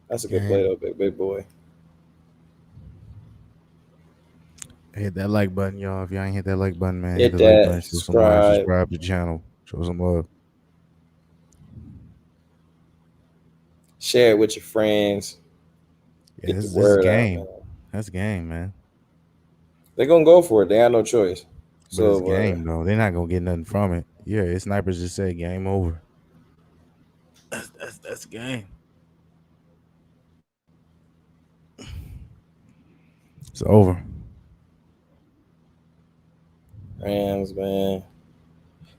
That's a good play, though, big boy. Hit that like button, y'all. If y'all ain't hit that like button, man, Hit hit the like that. button. Show some love. Subscribe. Subscribe to the channel. Show some love. Share it with your friends. Yeah, Get this the is word game. out, man. That's game, man. They're going to go for it. They have no choice. But it's game, though. They're not going to get nothing from it. Yeah, his snipers just say game over. That's game. It's over. Rams, man.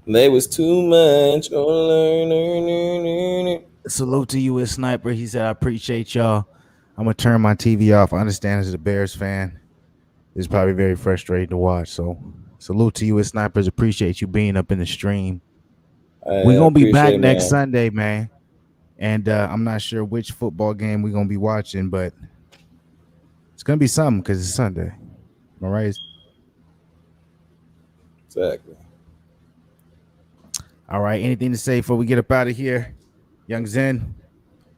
They was too much. Salute to you, as sniper. He said, I appreciate y'all. I'm going to turn my TV off. I understand as a Bears fan, it's probably very frustrating to watch. So salute to you, as snipers. Appreciate you being up in the stream. We're going to be back next Sunday, man. And I'm not sure which football game we're going to be watching, but it's going to be something because it's Sunday. All right? Exactly. All right. Anything to say before we get up out of here? Young Zen?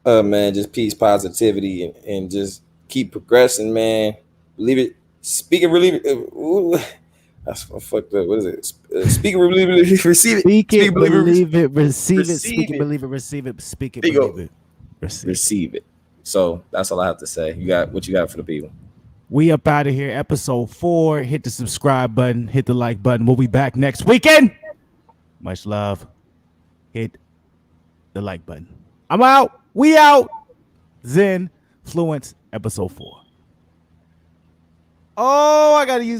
Man, just peace, positivity, and just keep progressing, man. Believe it. Speak it, really. That's fucked up. What is it? Speak it, believe it, receive it. Speak it, believe believe it, receive it. receive Speak it, it. believe it, receive it. Speak it, There you go. believe it, receive it. Receive it. So that's all I have to say. You got what you got for the people. We up out of here. Episode 4. Hit the subscribe button. Hit the like button. We'll be back next weekend. Much love. Hit the like button. I'm out. We out. Zen Fluence, episode 4. Oh, I gotta use